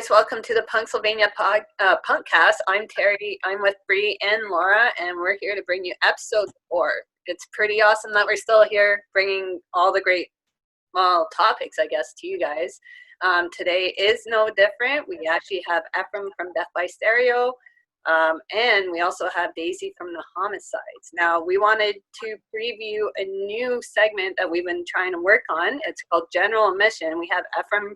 guys, welcome to the Punksylvania Punkcast. I'm Terry, I'm with Bree and Laura, and we're here to bring you episode 4. It's pretty awesome that we're still here bringing all the great topics, I guess, to you guys. Today is no different. We actually have Efrem from Death by Stereo, and we also have Daze from the Homisides. Now, we wanted to preview a new segment that we've been trying to work on. It's called General Admission. We have Efrem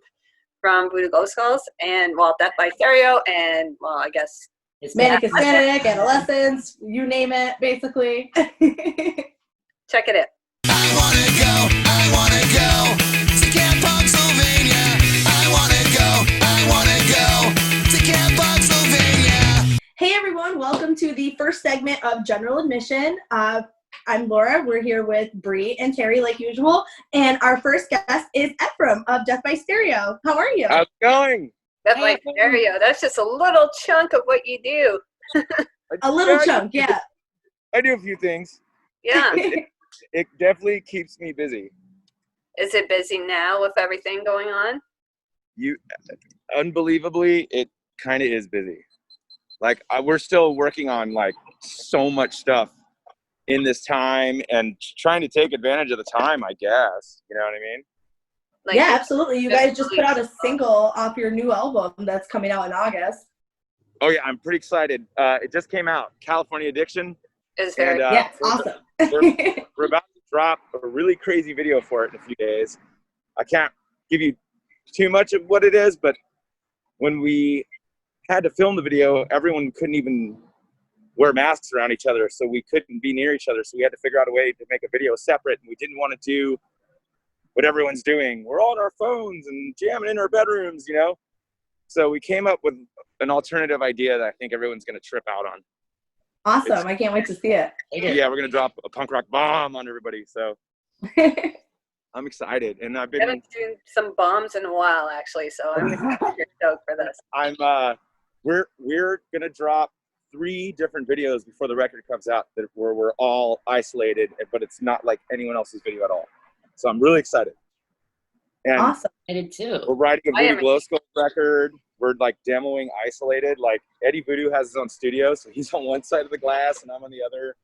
from Voodoo Glow Skulls, and Death by Stereo, and I guess it's Manic Hispanic, Adolescence, you name it, basically. Check it out. I wanna go to Camp Punksylvania. I wanna go to Camp Punksylvania. Hey everyone, welcome to the first segment of General Admission. I'm Laura. We're here with Bree and Terry like usual. And our first guest is Efrem of Death by Stereo. How are you? How's it going? Death by Stereo. That's just a little chunk of what you do. A little chunk, yeah. I do a few things. Yeah. It definitely keeps me busy. Is it busy now with everything going on? Unbelievably, it kind of is busy. Like, we're still working on like so much stuff in this time and trying to take advantage of the time, I guess. You know what I mean? Like, yeah, absolutely. You guys just put out a single off your new album that's coming out in August. Oh yeah, I'm pretty excited. It just came out, California Addiction. Is very yeah, it's awesome. We're about to drop a really crazy video for it in a few days. I can't give you too much of what it is, but when we had to film the video, everyone couldn't even wear masks around each other, so we couldn't be near each other. So we had to figure out a way to make a video separate, and we didn't want to do what everyone's doing. We're all on our phones and jamming in our bedrooms, you know? So we came up with an alternative idea that I think everyone's going to trip out on. Awesome. I can't wait to see it. Yeah, we're going to drop a punk rock bomb on everybody. So I'm excited. And I haven't seen some bombs in a while, actually, so I'm stoked for this. We're going to drop 3 different videos before the record comes out where we're all isolated, but it's not like anyone else's video at all. So I'm really excited. And awesome. I did too. We're writing a Voodoo Glow Skulls record. We're like demoing isolated. Like Eddie Voodoo has his own studio, so he's on one side of the glass and I'm on the other.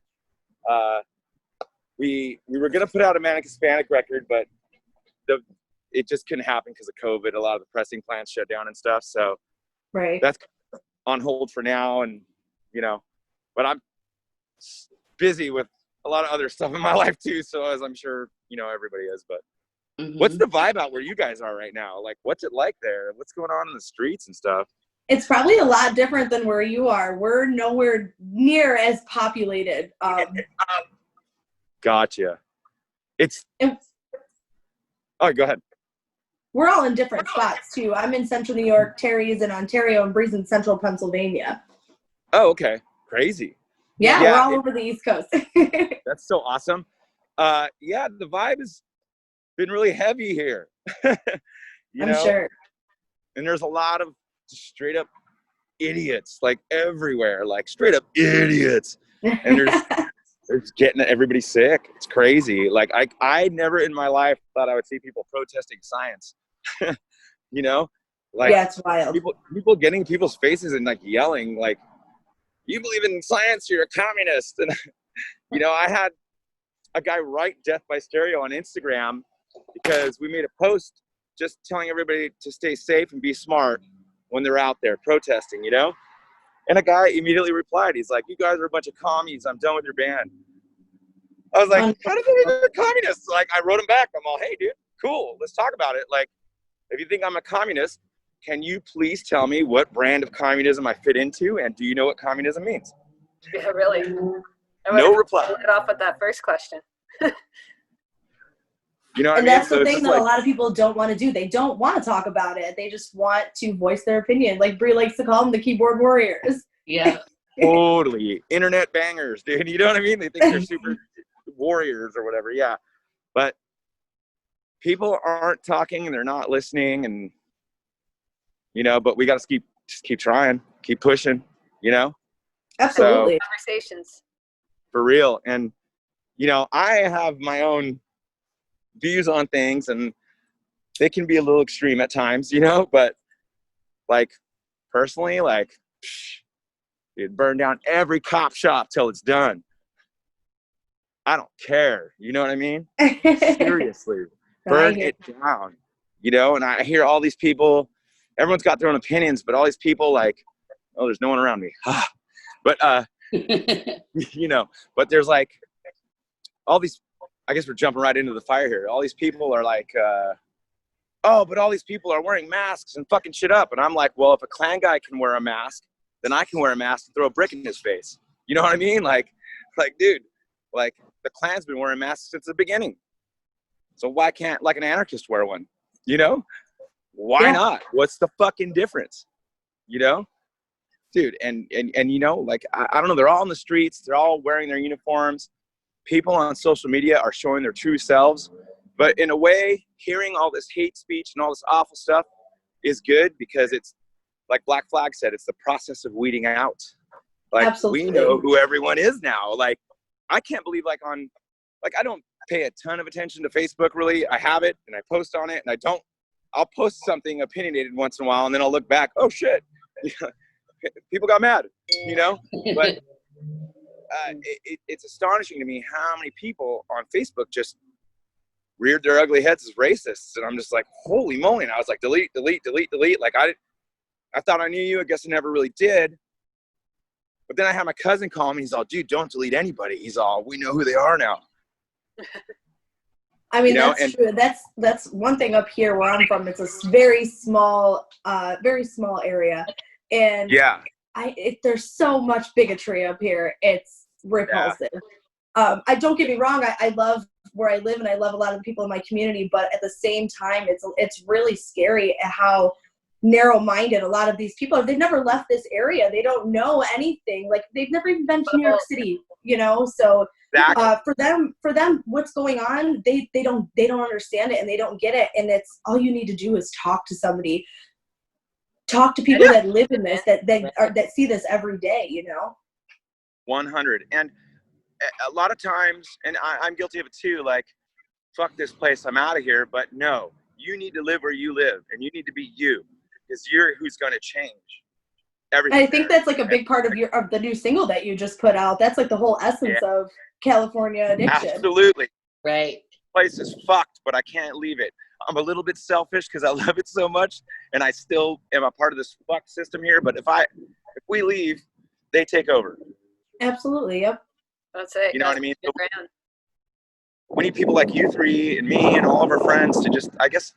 We were gonna put out a Manic Hispanic record, but it just couldn't happen because of COVID. A lot of the pressing plants shut down and stuff. So that's on hold for now. And but I'm busy with a lot of other stuff in my life too. So as I'm sure everybody is, but. What's the vibe out where you guys are right now? Like, what's it like there? What's going on in the streets and stuff? It's probably a lot different than where you are. We're nowhere near as populated. Gotcha. Oh, go ahead. We're all in different spots, too. I'm in central New York, Terry is in Ontario, and Bree's in central Pennsylvania. Oh, okay. Crazy. Yeah, we're all over the East Coast. That's so awesome. Yeah, the vibe has been really heavy here. I'm sure. And there's a lot of straight up idiots, like everywhere, like straight up idiots. And they're getting everybody sick. It's crazy. Like I never in my life thought I would see people protesting science. Like yeah, it's wild. People getting in people's faces and like yelling, like, "You believe in science? You're a communist." And I had a guy write Death by Stereo on Instagram because we made a post just telling everybody to stay safe and be smart when they're out there protesting, And a guy immediately replied, he's like, "You guys are a bunch of commies. I'm done with your band." I was like, "How does that make me a communist?" Like, I wrote him back. I'm all, "Hey, dude, cool. Let's talk about it. Like, if you think I'm a communist, can you please tell me what brand of communism I fit into? And do you know what communism means?" Yeah, really. No reply. Start off with that first question. And that's the thing that a lot of people don't want to do. They don't want to talk about it. They just want to voice their opinion. Like Bree likes to call them the keyboard warriors. Yeah. Totally. Internet bangers, dude. You know what I mean? They think they're super warriors or whatever. Yeah. But people aren't talking and they're not listening and, but we got to just keep trying, keep pushing, Absolutely. So, conversations. For real. And, I have my own views on things and they can be a little extreme at times, but Like, personally, like, dude, burn down every cop shop till it's done. I don't care. You know what I mean? Seriously. Burn it down. You know, and I hear all these people, everyone's got their own opinions, but all these people like, oh, there's no one around me. But, you know, but there's like all these, I guess we're jumping right into the fire here. All these people are like, oh, but all these people are wearing masks and fucking shit up. And I'm like, well, if a Klan guy can wear a mask, then I can wear a mask and throw a brick in his face. You know what I mean? Like, dude, like the Klan's been wearing masks since the beginning. So why can't like an anarchist wear one? You know? Why not? What's the fucking difference? You know? Dude, and you know, like, I don't know, they're all in the streets, they're all wearing their uniforms. People on social media are showing their true selves. But in a way, hearing all this hate speech and all this awful stuff is good because it's, like Black Flag said, it's the process of weeding out. Like, Absolutely. We know who everyone is now. Like, I can't believe, like, I don't pay a ton of attention to Facebook, really. I have it, and I post on it, and I'll post something opinionated once in a while, and then I'll look back, oh, shit. People got mad, you know? But it's astonishing to me how many people on Facebook just reared their ugly heads as racists. And I'm just like, holy moly. And I was like, delete. Like, I thought I knew you. I guess I never really did. But then I had my cousin call me. He's all, dude, don't delete anybody. He's all, we know who they are now. I mean, you know, that's true. That's one thing up here where I'm from. It's a very small area. And there's so much bigotry up here. It's repulsive. Yeah. I don't get me wrong. I love where I live and I love a lot of the people in my community, but at the same time, it's really scary at how narrow-minded a lot of these people are. They've never left this area. They don't know anything. Like, they've never even been to New York City, you know? So for them, what's going on, they don't understand it and they don't get it. And it's all you need to do is talk to somebody. Talk to people that live in this, that see this every day, you know? 100. And a lot of times, and I'm guilty of it too, like, fuck this place, I'm out of here. But no, you need to live where you live, and you need to be you, because you're who's going to change everything. I think that's like a big part of the new single that you just put out. That's like the whole essence of California Addiction. Absolutely. Right. Place is fucked, but I can't leave it. I'm a little bit selfish because I love it so much, and I still am a part of this fuck system here. But if we leave, they take over. Absolutely. Yep. That's it. You know what I mean? So we need people like you three and me and all of our friends to just, I guess,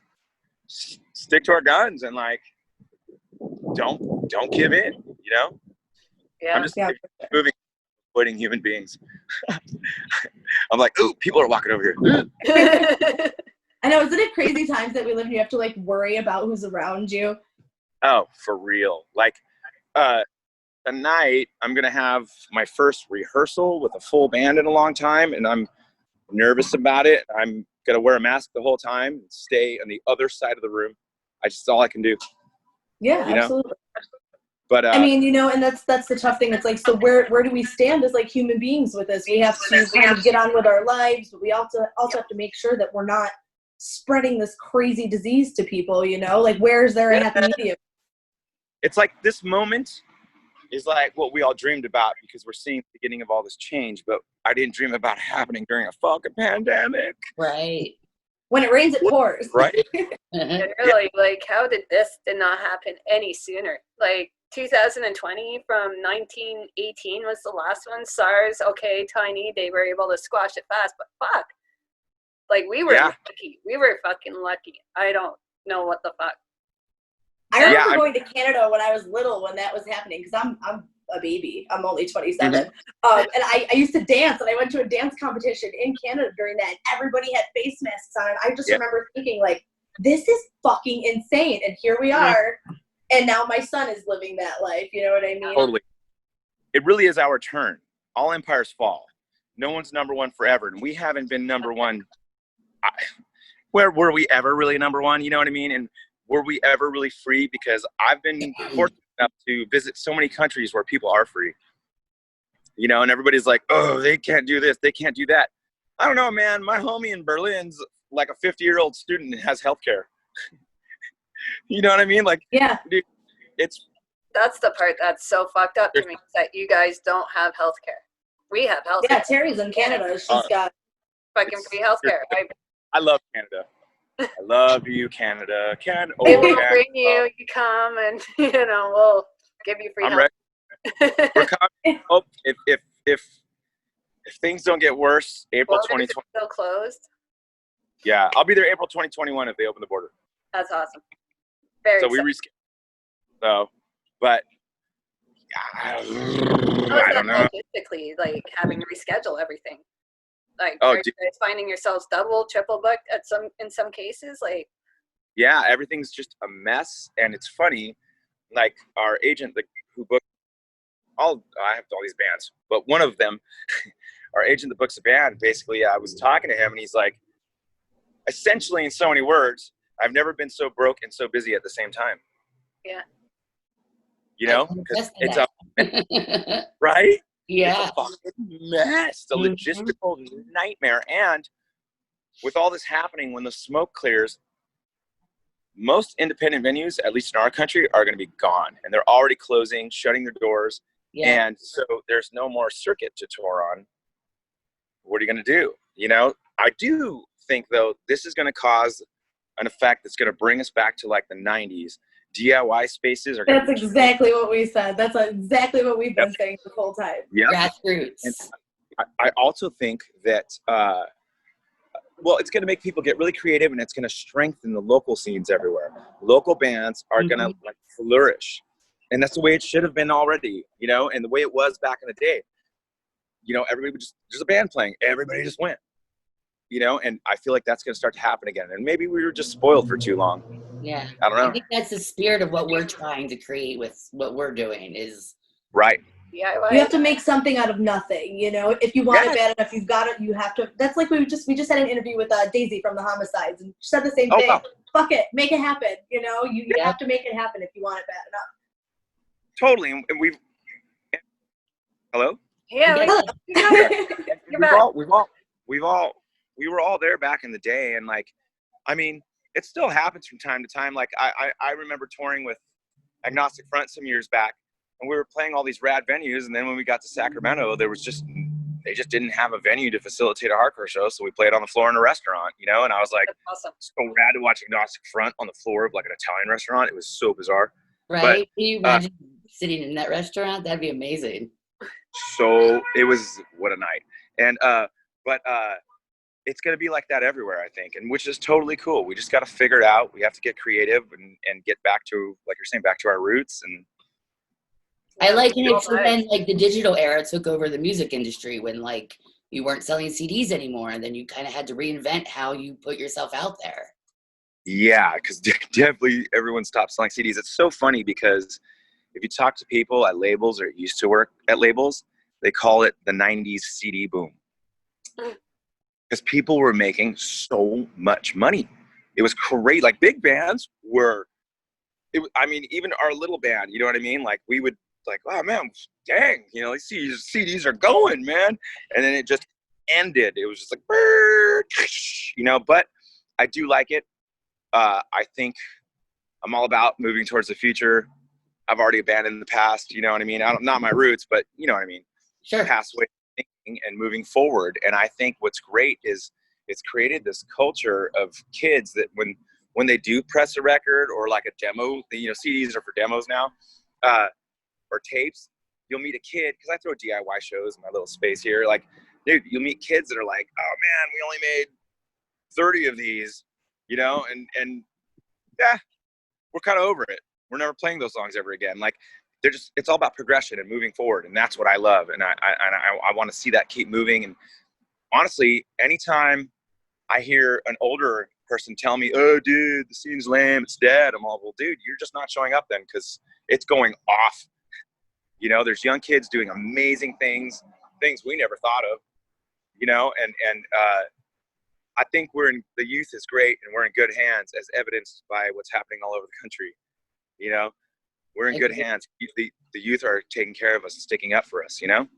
stick to our guns and like don't give in. You know? Yeah. I'm just moving, avoiding human beings. I'm like, ooh, people are walking over here. I know, isn't it crazy times that we live in? You have to like worry about who's around you. Oh, for real. Like, tonight I'm going to have my first rehearsal with a full band in a long time, and I'm nervous about it. I'm going to wear a mask the whole time and stay on the other side of the room. That's all I can do. Yeah, absolutely. But I mean, you know, and that's the tough thing. It's like, so where do we stand as like human beings with this? We have to kind of get on with our lives, but we also have to make sure that we're not spreading this crazy disease to people, you know? Like, where's there a happy medium? It's like this moment is like what we all dreamed about because we're seeing the beginning of all this change, but I didn't dream about it happening during a fucking pandemic. Right. When it rains, it pours. Right. And really, like, how did not happen any sooner? Like, 2020 from 1918 was the last one. SARS, okay, tiny, they were able to squash it fast, but fuck. Like, we were lucky. We were fucking lucky. I don't know what the fuck. I remember going to Canada when I was little when that was happening, because I'm a baby. I'm only 27. And I used to dance, and I went to a dance competition in Canada during that, and everybody had face masks on. And I just remember thinking, like, this is fucking insane. And here we are. And now my son is living that life. You know what I mean? Totally. It really is our turn. All empires fall. No one's number one forever. And we haven't been number one. Where were we ever really number one? You know what I mean? And were we ever really free? Because I've been fortunate enough to visit so many countries where people are free. You know, and everybody's like, oh, they can't do this, they can't do that. I don't know, man. My homie in Berlin's like a 50-year-old student and has healthcare. You know what I mean? Like, dude, That's the part that's so fucked up to me, is that you guys don't have healthcare. We have healthcare. Yeah, Terry's in Canada. She's got fucking free healthcare. I love Canada. I love you, Canada. We will bring you. You come, and we'll give you free I'm health. ready. We're coming. Oh, if things don't get worse, April 2020. Still closed. Yeah, I'll be there April 2021 if they open the border. That's awesome. Very. So we rescheduled. So, but I don't know. Logistically, like having to reschedule everything. Like, are you guys finding yourselves double, triple booked in some cases? Like, yeah, everything's just a mess, and it's funny. Like our agent, who booked I have all these bands, but one of them, our agent that books a band, basically, I was talking to him, and he's like, essentially, in so many words, I've never been so broke and so busy at the same time. Yeah. You know, because it's a right. Yeah. It's a fucking mess. The logistical nightmare. And with all this happening, when the smoke clears, most independent venues, at least in our country, are going to be gone. And they're already closing, shutting their doors. Yeah. And so there's no more circuit to tour on. What are you going to do? You know, I do think, though, this is going to cause an effect that's going to bring us back to like the 90s. DIY spaces are. That's exactly what we said. That's exactly what we've been saying the whole time. Yeah. Grassroots. And I also think that, it's going to make people get really creative, and it's going to strengthen the local scenes everywhere. Local bands are going to like flourish, and that's the way it should have been already, you know, and the way it was back in the day. You know, everybody would there's a band playing, everybody just went, you know, and I feel like that's going to start to happen again. And maybe we were just spoiled for too long. Yeah. I don't know. I think that's the spirit of what we're trying to create with what we're doing is. Right. Yeah. You have to make something out of nothing, you know. If you want it bad enough, you've got it. You have to. That's like we just had an interview with Daze from the Homisides, and she said the same thing. Wow. Fuck it, make it happen. You know, you have to make it happen if you want it bad enough. Totally, and we've. Hello. Yeah. We were all there back in the day, and like, I mean, it still happens from time to time. Like I remember touring with Agnostic Front some years back, and we were playing all these rad venues, and then when we got to Sacramento, they just didn't have a venue to facilitate a hardcore show, so we played on the floor in a restaurant, you know. And I was like, awesome. So rad to watch Agnostic Front on the floor of like an Italian restaurant. It was so bizarre. Right? But, can you imagine sitting in that restaurant? That'd be amazing. So it was what a night. And but it's going to be like that everywhere, I think, and which is totally cool. We just got to figure it out. We have to get creative and get back to, like you're saying, back to our roots. And I like it when like the digital era took over the music industry, when like you weren't selling CDs anymore, and then you kind of had to reinvent how you put yourself out there. Yeah, because definitely everyone stopped selling CDs. It's so funny because if you talk to people at labels or used to work at labels, they call it the 90s CD boom. Because people were making so much money. It was crazy. Like big bands were, even our little band, you know what I mean? Like we would like, oh man, dang, you know, these CDs are going, man. And then it just ended. It was just like, you know, but I do like it. I think I'm all about moving towards the future. I've already abandoned the past, you know what I mean? Not my roots, but you know what I mean? Sure. Past way of thinking and moving forward. And I think what's great is it's created this culture of kids that when they do press a record or like a demo, you know, CDs are for demos now, or tapes, you'll meet a kid, because I throw DIY shows in my little space here. Like, dude, you'll meet kids that are like, oh man, we only made 30 of these, you know, and yeah, we're kind of over it. We're never playing those songs ever again. Like, it's all about progression and moving forward, and that's what I love. And I want to see that keep moving. And honestly, anytime I hear an older person tell me, "Oh, dude, the scene's lame, it's dead," I'm all, well, dude, you're just not showing up then, because it's going off. You know, there's young kids doing amazing things we never thought of. You know, and I think the youth is great, and we're in good hands, as evidenced by what's happening all over the country. You know, we're in good hands. The youth are taking care of us and sticking up for us, you know?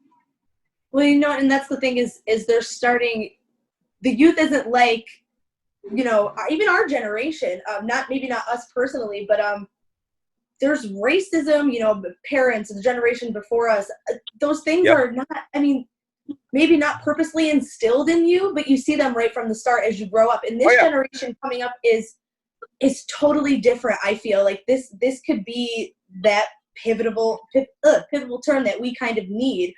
Well, you know, and that's the thing is they're starting, the youth isn't like, you know, even our generation, maybe not us personally, but there's racism, you know, parents and the generation before us, those things are not, I mean, maybe not purposely instilled in you, but you see them right from the start as you grow up. And this generation coming up is totally different. I feel like this could be that pivotal turn that we kind of need.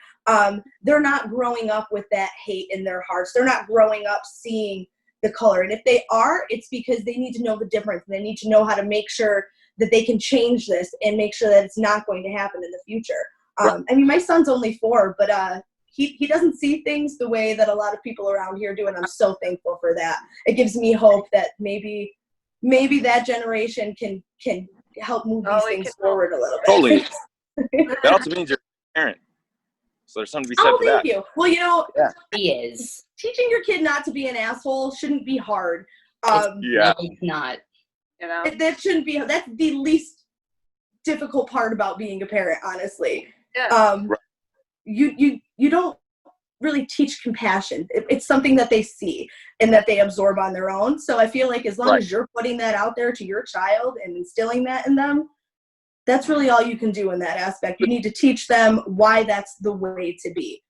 They're not growing up with that hate in their hearts. They're not growing up seeing the color. And if they are, it's because they need to know the difference. And they need to know how to make sure that they can change this and make sure that it's not going to happen in the future. I mean, my son's only 4, but he doesn't see things the way that a lot of people around here do. And I'm so thankful for that. It gives me hope that maybe that generation can help move these things forward a little bit. Totally. That also means you're a parent. So there's something to be said for that. Thank you. Well, you know, he is. Teaching your kid not to be an asshole shouldn't be hard. No, it's not. You know, that shouldn't be. That's the least difficult part about being a parent, honestly. Yeah. You don't really teach compassion. It's something that they see and that they absorb on their own. So I feel like as long as you're putting that out there to your child and instilling that in them, that's really all you can do in that aspect. You need to teach them why that's the way to be.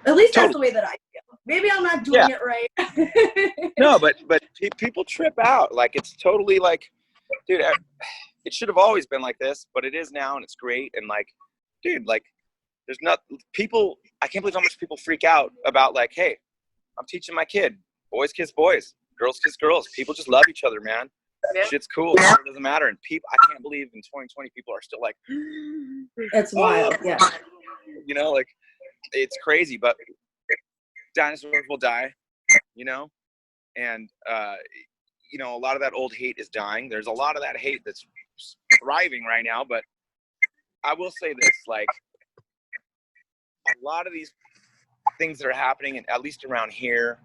At least that's the way that I feel. Maybe I'm not doing it right. No, but people trip out. Like, it's totally like, dude, it should have always been like this, but it is now, and it's great. And like, dude, like, there's not people. I can't believe how much people freak out about, like, hey, I'm teaching my kid, boys kiss boys, girls kiss girls. People just love each other, man. Yeah. Shit's cool. It doesn't matter. And people, I can't believe in 2020 people are still like, that's wild. Yeah. You know, like, it's crazy, but dinosaurs will die, you know, and you know, a lot of that old hate is dying. There's a lot of that hate that's thriving right now, but I will say this, like, a lot of these things that are happening, and at least around here,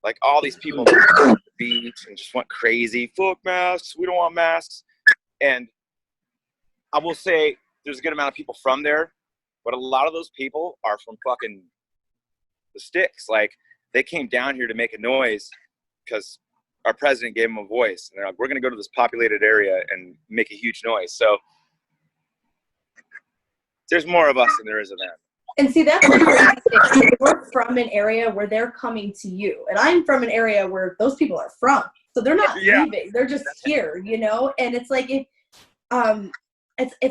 like, all these people went to the beach and just went crazy. Fuck masks. We don't want masks. And I will say there's a good amount of people from there, but a lot of those people are from fucking the sticks. Like, they came down here to make a noise because our president gave them a voice. And they're like, we're going to go to this populated area and make a huge noise. So there's more of us than there is of them. And see, that's the crazy thing. We're from an area where they're coming to you. And I'm from an area where those people are from. So they're not leaving. They're just here, you know? And it's like, it's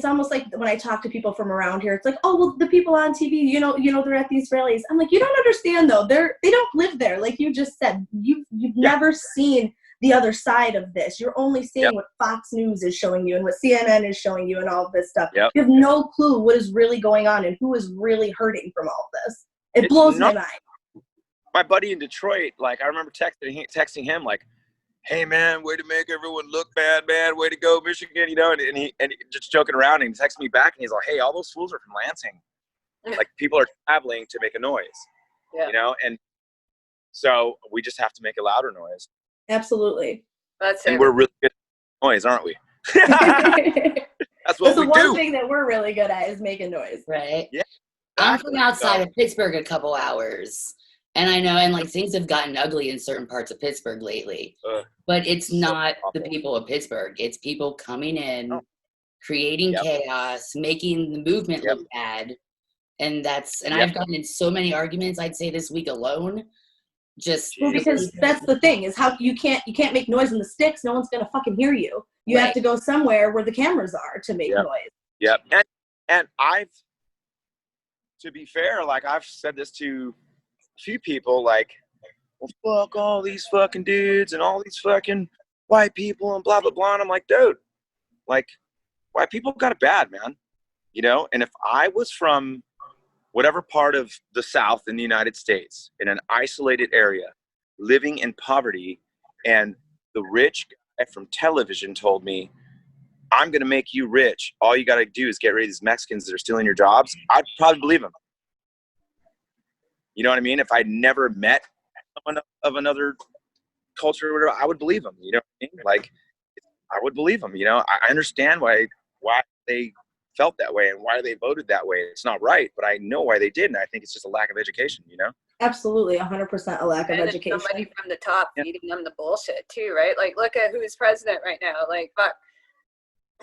almost like when I talk to people from around here, it's like, oh, well, the people on TV, you know, they're at these rallies. I'm like, you don't understand, though. They don't live there. Like you just said, you've never seen the other side of this. You're only seeing what Fox News is showing you and what CNN is showing you and all of this stuff. You have no clue what is really going on and who is really hurting from all of this. It blows my mind. My buddy in Detroit, like, I remember texting him, like, hey, man, way to make everyone look bad, man. Way to go, Michigan, you know, and he just joking around, and he texted me back, and he's like, hey, all those fools are from Lansing. Like, people are traveling to make a noise, you know, and so we just have to make a louder noise. Absolutely. And we're really good at noise, aren't we? That's what we do. The one thing that we're really good at is making noise. Right. Yeah. I'm from outside of Pittsburgh a couple hours. And I know, and like, things have gotten ugly in certain parts of Pittsburgh lately. But it's not the people of Pittsburgh. It's people coming in, creating chaos, making the movement look bad. And I've gotten in so many arguments, I'd say this week alone. Well, because that's the thing, is how you can't make noise in the sticks. No one's gonna fucking hear you. You have to go somewhere where the cameras are to make noise. Yep. And to be fair, like, I've said this to a few people, like, well, fuck all these fucking dudes and all these fucking white people and blah blah blah. And I'm like, dude, like, white people got it bad, man. You know, and if I was from whatever part of the South in the United States, in an isolated area, living in poverty, and the rich guy from television told me, I'm going to make you rich. All you got to do is get rid of these Mexicans that are stealing your jobs, I'd probably believe him. You know what I mean? If I'd never met someone of another culture or whatever, I would believe him. You know what I mean? Like, I would believe him. You know, I understand why they felt that way and why they voted that way. It's not right, but I know why they did, and I think it's just a lack of education, you know? Absolutely, 100% a lack of education. Somebody from the top feeding them the bullshit too, right? Like, look at who's president right now. Like, fuck,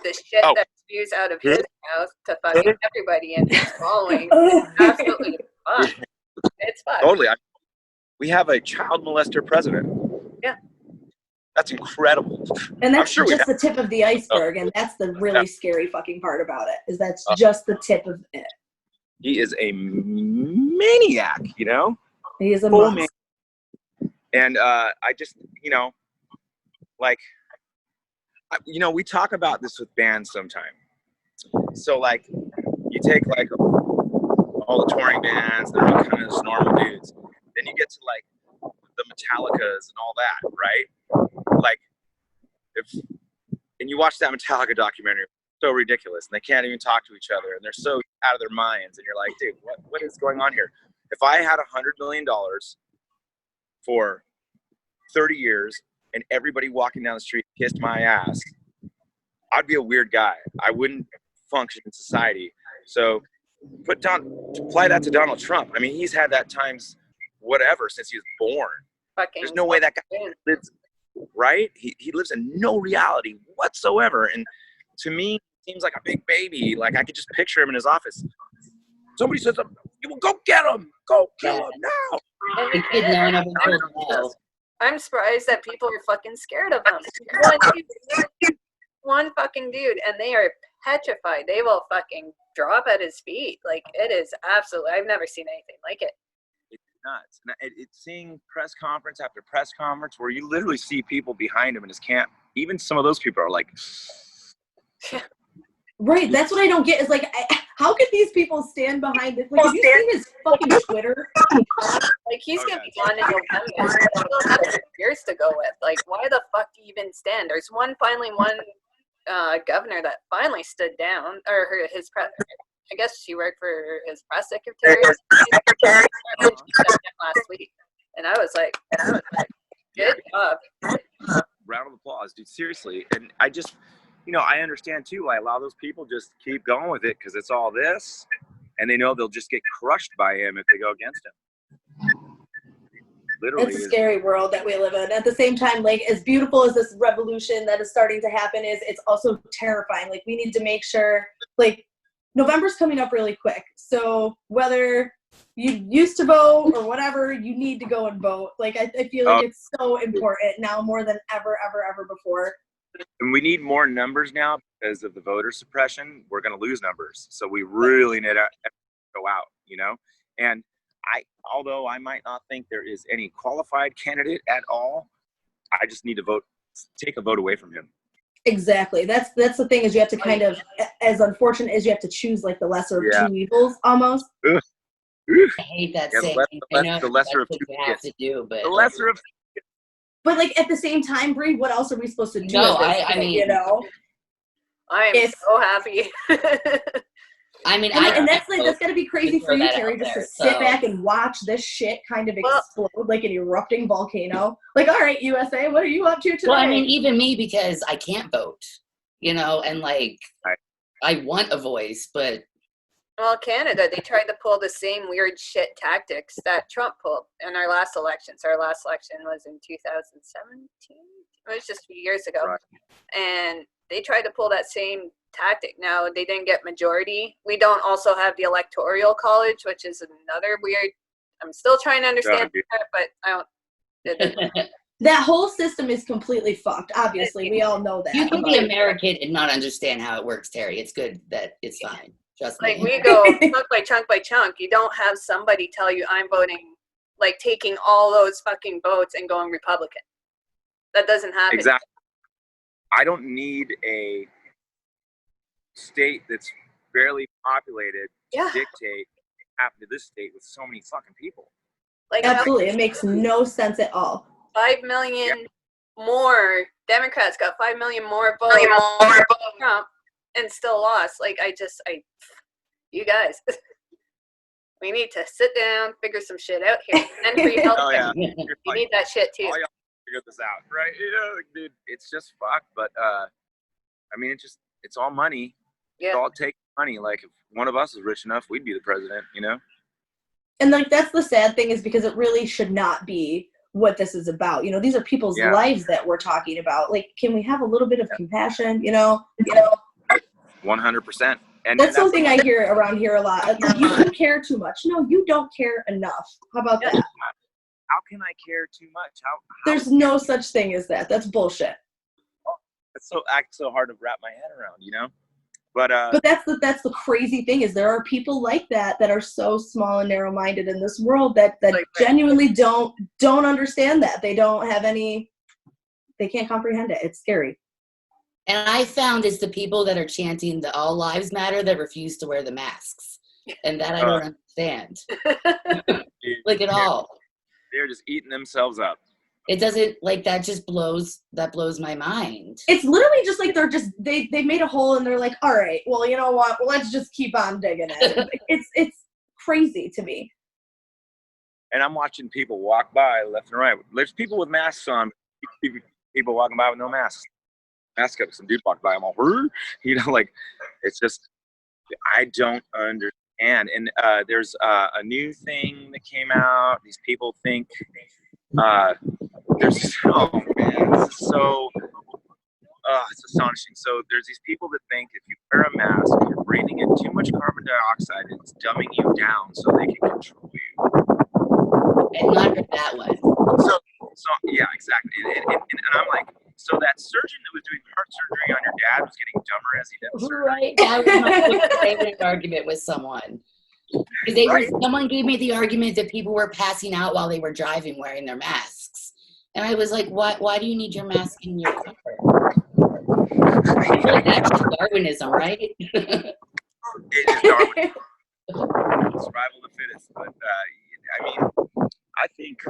the shit that spews out of his mouth to fucking everybody in his following is absolutely fucked. It's fucked. Totally. We have a child molester president. Yeah. That's incredible. And that's just the tip of the iceberg, and that's the really scary fucking part about it, is that's just the tip of it. He is a maniac, you know? He is a monster. And I just, you know, like, you know, we talk about this with bands sometimes. So, like, you take, like, all the touring bands, they're all kind of just normal dudes. Then you get to, like, the Metallicas and all that, right? Like, and you watch that Metallica documentary, so ridiculous, and they can't even talk to each other, and they're so out of their minds, and you're like, dude, what is going on here? If I had $100 million for 30 years and everybody walking down the street kissed my ass, I'd be a weird guy. I wouldn't function in society. So apply that to Donald Trump. I mean, he's had that times whatever since he was born. There's no way that guy lives, right? He lives in no reality whatsoever. And to me, he seems like a big baby. Like, I could just picture him in his office. Somebody says, go get him. Go kill him now. I'm surprised that people are fucking scared of him. One fucking dude, and they are petrified. They will fucking drop at his feet. Like, it is absolutely, I've never seen anything like it. It's nuts. And it's seeing press conference after press conference where you literally see people behind him in his camp. Even some of those people are like... Right, that's what I don't get, is like, how could these people stand behind this? Like, have you seen his fucking Twitter? Like, he's gonna be gone in November. So he'll have 2 years to go with. Like, why the fuck do you even stand? There's one governor that finally stood down, or his press. I guess she worked for his press secretary. Last week, and I was like, good job. Round of applause, dude. Seriously, and I just. You know, I understand too why a lot of those people just keep going with it because it's all this, and they know they'll just get crushed by him if they go against him. Literally, it's a scary world that we live in. At the same time, like, as beautiful as this revolution that is starting to happen is, it's also terrifying. Like, we need to make sure, like, November's coming up really quick. So whether you used to vote or whatever, you need to go and vote. Like, I feel like it's so important now more than ever before. And we need more numbers now because of the voter suppression. We're going to lose numbers. So we really need to go out, you know? And although I might not think there is any qualified candidate at all, I just need to take a vote away from him. Exactly. That's the thing, is you have to kind of, as unfortunate as you have to choose, like, the lesser of two evils almost. I hate that saying. The lesser of two have to do, but the lesser of. But, like, at the same time, Bree, what else are we supposed to do? No, I mean, you know, I am so happy. I mean, and that's gonna be crazy for you, Terry, just to sit back and watch this shit kind of explode like an erupting volcano. Like, all right, USA, what are you up to today? Well, I mean, even me, because I can't vote, you know, and like, I want a voice, but. Well, Canada, they tried to pull the same weird shit tactics that Trump pulled in our last elections. Our last election was in 2017. It was just a few years ago. Right. And they tried to pull that same tactic. Now, they didn't get majority. We don't also have the Electoral College, which is another weird, I'm still trying to understand that, but I don't. That whole system is completely fucked. Obviously, we all know that. You can be American and not understand how it works, Terry. It's good that it's fine. Like, we go chunk by chunk. You don't have somebody tell you I'm voting, like, taking all those fucking votes and going Republican. That doesn't happen. Exactly. I don't need a state that's barely populated to dictate what happened to this state with so many fucking people. Like, absolutely. It makes no sense at all. 5 million more Democrats got 5 million more votes Trump and still lost. Like, you guys, we need to sit down, figure some shit out here. And free healthcare. You need that shit too. All y'all figure this out, right? You know, dude, it's just fucked. But I mean, it's all money. Yeah. It's all taking money. Like, if one of us is rich enough, we'd be the president, you know? And, like, that's the sad thing, is because it really should not be what this is about. You know, these are people's lives that we're talking about. Like, can we have a little bit of compassion, you know? 100%. And that's something I hear around here a lot. You care too much. No, you don't care enough. How about that? How can I care too much? How There's no such thing as that. That's bullshit. It's so hard to wrap my head around, you know? But that's the crazy thing is there are people like that are so small and narrow-minded in this world that genuinely don't understand that. They don't have any, they can't comprehend it. It's scary. And I found it's the people that are chanting the all lives matter that refuse to wear the masks. And that I don't understand. Like at all. They're just eating themselves up. It doesn't, like, that blows my mind. It's literally just like they made a hole and they're like, all right, well, you know what? Let's just keep on digging it. It's crazy to me. And I'm watching people walk by left and right. There's people with masks on, people walking by with no masks. Mask up, some dude walked by, I'm all, you know, like, it's just, I don't understand. And there's a new thing that came out. These people think, there's, oh man, this is so, it's astonishing. So there's these people that think if you wear a mask, you're breathing in too much carbon dioxide and it's dumbing you down so they can control you. And not with that one. So yeah, exactly. And I'm like, so that surgeon that was doing heart surgery on your dad was getting dumber as he did surgery. Right. That was my favorite argument with someone. Because someone gave me the argument that people were passing out while they were driving wearing their masks. And I was like, why do you need your mask in your car? I feel like that's just Darwinism, right? It is Darwin. Survival of the fittest. But, I mean, I think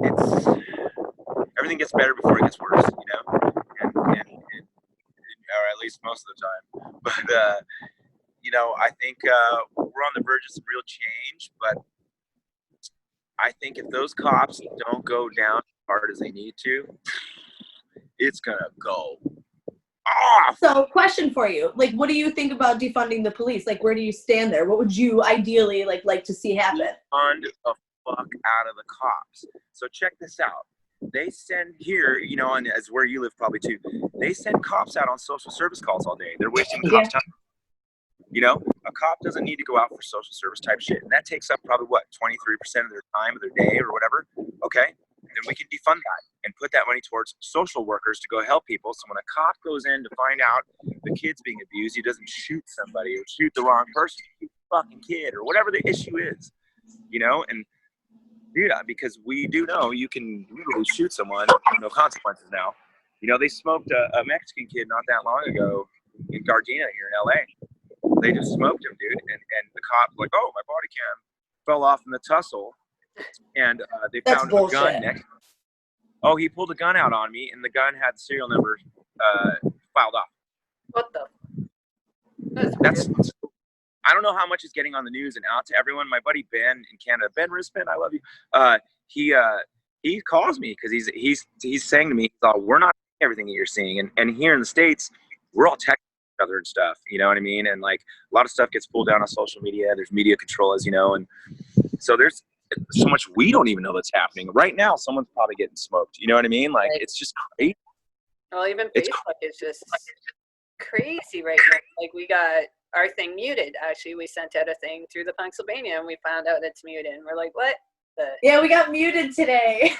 it's everything gets better before it gets worse, you know, and or at least most of the time. But you know, I think we're on the verge of some real change. But I think if those cops don't go down as hard as they need to, it's gonna go off. So, question for you: like, what do you think about defunding the police? Like, where do you stand there? What would you ideally like to see happen? Defund the fuck out of the cops. So check this out. They send here, you know, and as where you live probably too, they send cops out on social service calls all day. They're wasting cops' time. You know, a cop doesn't need to go out for social service type shit. And that takes up probably, 23% of their time, of their day or whatever. Okay? Then we can defund that and put that money towards social workers to go help people. So when a cop goes in to find out the kid's being abused, he doesn't shoot somebody or shoot the wrong person, shoot the fucking kid or whatever the issue is. You know, and yeah, because we do know you can literally shoot someone with no consequences now. You know, they smoked a Mexican kid not that long ago in Gardena here in LA. They just smoked him, dude. And the cop like, oh, my body cam fell off in the tussle. And they found a gun next. Oh, he pulled a gun out on me, and the gun had the serial number filed off. What the? That's I don't know how much is getting on the news and out to everyone. My buddy Ben in Canada, Ben Rispin, I love you. He calls me because he's saying to me, we're not seeing everything that you're seeing, and here in the States, we're all texting each other and stuff. You know what I mean? And like a lot of stuff gets pulled down on social media. There's media control, as you know, and so there's so much we don't even know that's happening right now. Someone's probably getting smoked. You know what I mean? Like it's just crazy. Well, even Facebook is just crazy right now. Like we got our thing muted. Actually, we sent out a thing through the Punksylvania and we found out it's muted. And we're like, what? Yeah, we got muted today.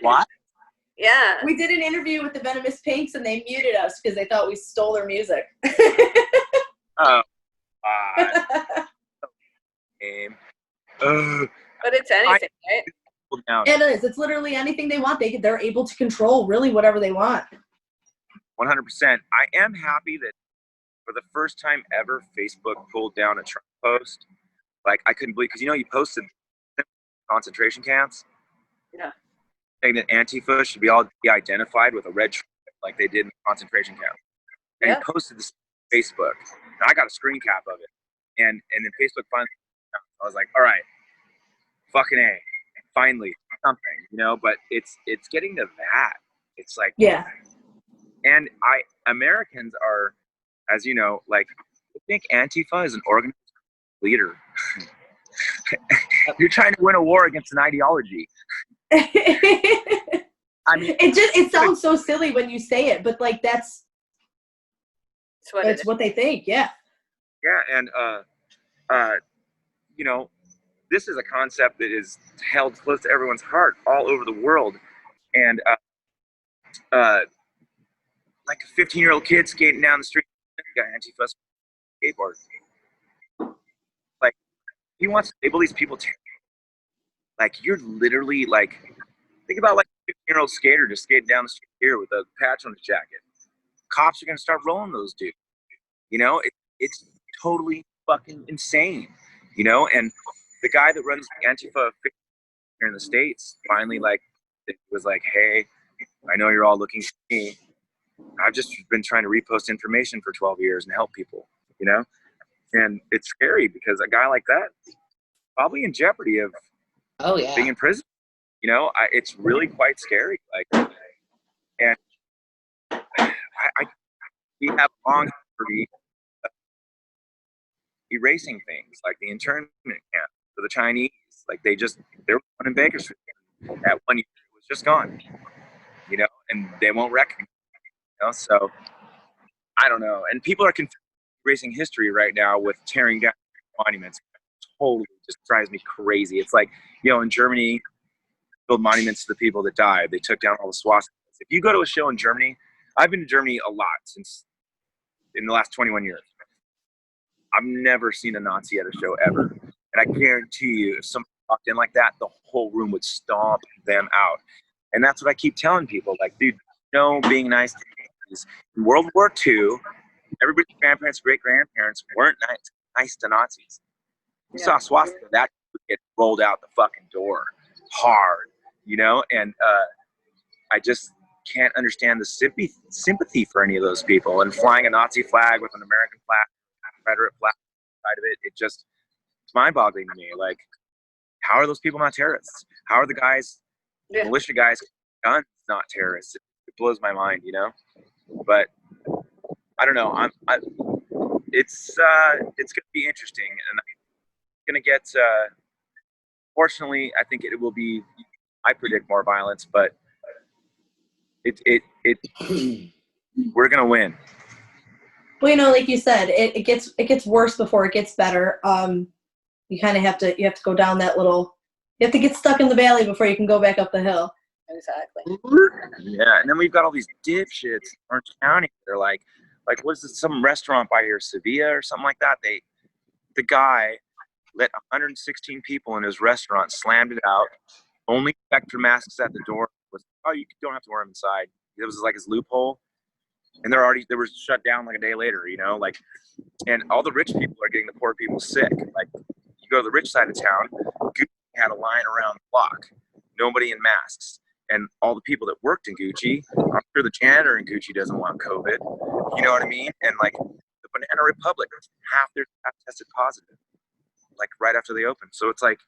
What? Yeah. We did an interview with the Venomous Pinks and they muted us because they thought we stole their music. Oh. But it's anything, right? It is. It's literally anything they want. They're able to control really whatever they want. 100%. I am happy that for the first time ever, Facebook pulled down a Trump post. Like, I couldn't believe, because, you know, you posted concentration camps. Yeah. Saying that Antifa should be identified with a red trumpet like they did in the concentration camp. And he posted this on Facebook. And I got a screen cap of it. And then Facebook finally, I was like, all right, fucking A. Finally, something, you know, but it's getting to that. It's like, yeah. And Americans are, as you know, like, I think Antifa is an organized leader. You're trying to win a war against an ideology. I mean, it sounds so silly when you say it, but like that's It's what they think. Yeah. Yeah, and you know, this is a concept that is held close to everyone's heart all over the world, and like a 15-year-old kid skating down the street, got Antifa skateboard. Like, he wants to label these people like, you're literally like, think about like a 15-year-old skater just skating down the street here with a patch on his jacket. Cops are gonna start rolling those dudes. You know, it's totally fucking insane. You know, and the guy that runs Antifa here in the States finally like was like, hey, I know you're all looking for me. I've just been trying to repost information for 12 years and help people, you know? And it's scary because a guy like that probably in jeopardy of being in prison. You know, it's really quite scary. Like, and we have long history of erasing things like the internment camp for the Chinese. Like there was one in Bakersfield. That 1 year it was just gone, you know, and they won't recognize it, you know? So I don't know. And people are erasing history right now with tearing down monuments. It totally just drives me crazy. It's like, you know, in Germany, build monuments to the people that died. They took down all the swastikas. If you go to a show in Germany, I've been to Germany a lot since in the last 21 years. I've never seen a Nazi at a show ever. And I guarantee you, if somebody walked in like that, the whole room would stomp them out. And that's what I keep telling people. Like, dude, no being nice to Nazis. In World War II, everybody's grandparents, great-grandparents weren't nice to Nazis. You saw swastika, that would get rolled out the fucking door hard, you know? And I just can't understand the sympathy for any of those people. And flying a Nazi flag with an American flag, Confederate flag side of it, it's mind-boggling to me. Like, how are those people not terrorists? How are the guys, militia guys, guns not terrorists? It blows my mind, you know? But I don't know. It's going to be interesting, and I'm going to get. Fortunately, I think it will be. I predict more violence, but we're going to win. Well, you know, like you said, it gets worse before it gets better. You kind of have to go down that little. You have to get stuck in the valley before you can go back up the hill. Exactly. Yeah, and then we've got all these dipshits in Orange County. They're like what's it, some restaurant by here, Sevilla or something like that? The guy let 116 people in his restaurant, slammed it out. Only checked for masks at the door. Was, oh, you don't have to wear them inside. It was like his loophole. And they were shut down like a day later, you know, like, and all the rich people are getting the poor people sick. Like, you go to the rich side of town, Gucci had a line around the block, nobody in masks. And all the people that worked in Gucci, I'm sure the janitor in Gucci doesn't want COVID. You know what I mean? And like the Banana Republic, half their staff tested positive, like right after they opened. So it's like,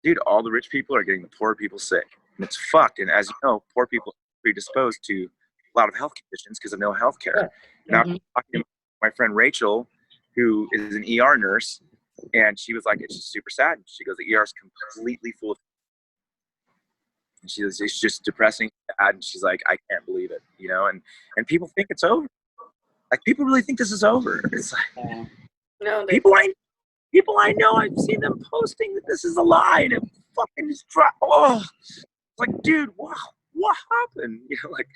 dude, all the rich people are getting the poor people sick. And it's fucked. And as you know, poor people are predisposed to a lot of health conditions because of no health care. Now, I'm talking to my friend Rachel, who is an ER nurse, and she was like, it's just super sad. She goes, the ER is completely full of. And she goes, it's just depressing, sad. And she's like, I can't believe it, you know. And people think it's over. Like, people really think this is over. It's like, no, people I know, I've seen them posting that this is a lie, and it fucking just dropped. Oh, it's like, dude, wow, what happened? You know, like,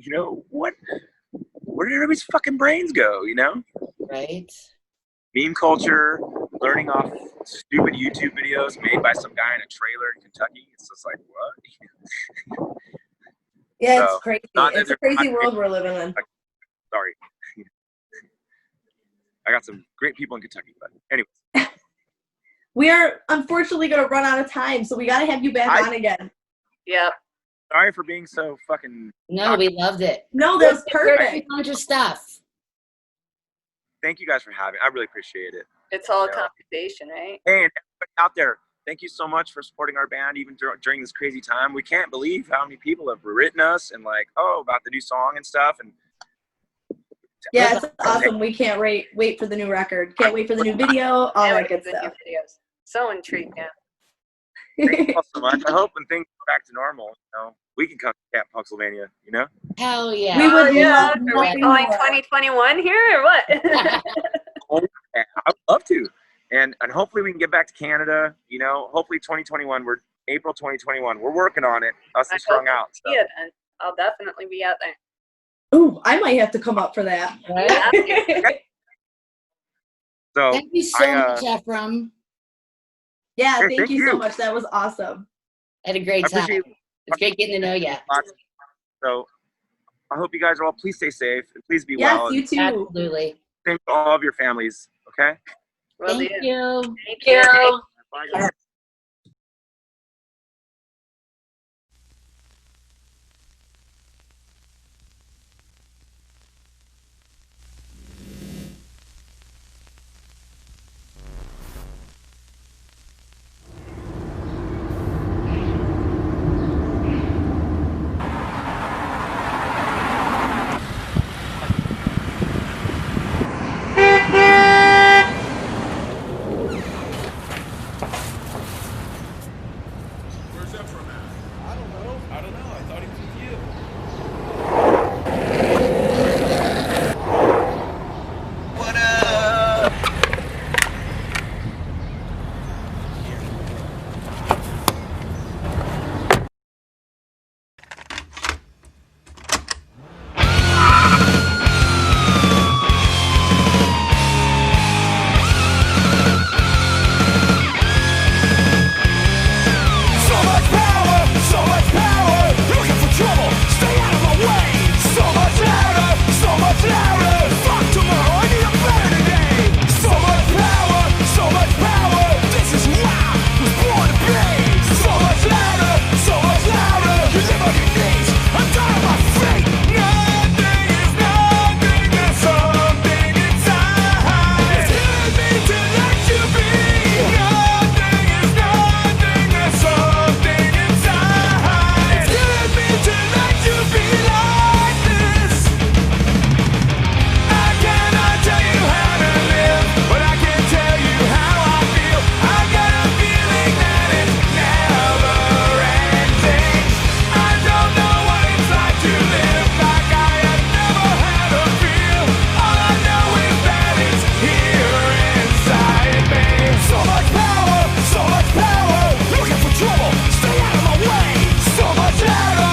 you know, where did everybody's fucking brains go, you know? Right. Meme culture, learning off stupid YouTube videos made by some guy in a trailer in Kentucky. It's just like, what? Yeah, so, it's crazy. It's a crazy world we're living in. Sorry. I got some great people in Kentucky, but anyways. We are unfortunately going to run out of time, so we got to have you back on again. Yeah. Sorry for being so fucking. No, we loved it. No, that's perfect. Your stuff. Thank you guys for having me. I really appreciate it. It's all a conversation, right? Hey, and everybody out there, thank you so much for supporting our band even during this crazy time. We can't believe how many people have written us and like, about the new song and stuff. And yeah, it's awesome. We can't wait for the new record. Can't wait for the new video. All that good stuff. Videos. So intrigued now. Thank you all so much. I hope when things go back to normal, we can come to Camp Punksylvania, Hell yeah. We would Are we nothing calling more. 2021 here or what? Oh, yeah, I'd love to. And hopefully we can get back to Canada, hopefully 2021, April 2021. We're working on it, us and Strung Out. So. Yeah, then I'll definitely be out there. Ooh, I might have to come up for that. Right? So Thank you so much, Efrem. Yeah, Hey, thank you so much. That was awesome. I had a great time. It's great getting to know you. So I hope you guys are all, please stay safe and please be Yes, well. you too. Absolutely. Thank all of your families, okay? Thank you. Thank you. Bye, guys. Where's Efrem at? I don't know. I thought he was with you. What up? So much power, looking for trouble, stay out of my way. So much louder, fuck tomorrow, I need a better day. So much power, this is who I was born to be. So much louder, you live on your knees, I'm down on my feet. Nothing is nothing, there's something inside. It's killing me to let you be. Nothing is nothing, there's something inside. It's killing me to let you be like this. I cannot tell you how to live, but I can tell you how I feel. I got a feeling that it's never ending. I don't know what it's like to live like I have never had a feel. All I know is that it's here inside me. So much power, looking for trouble, stay out of my way. So much louder,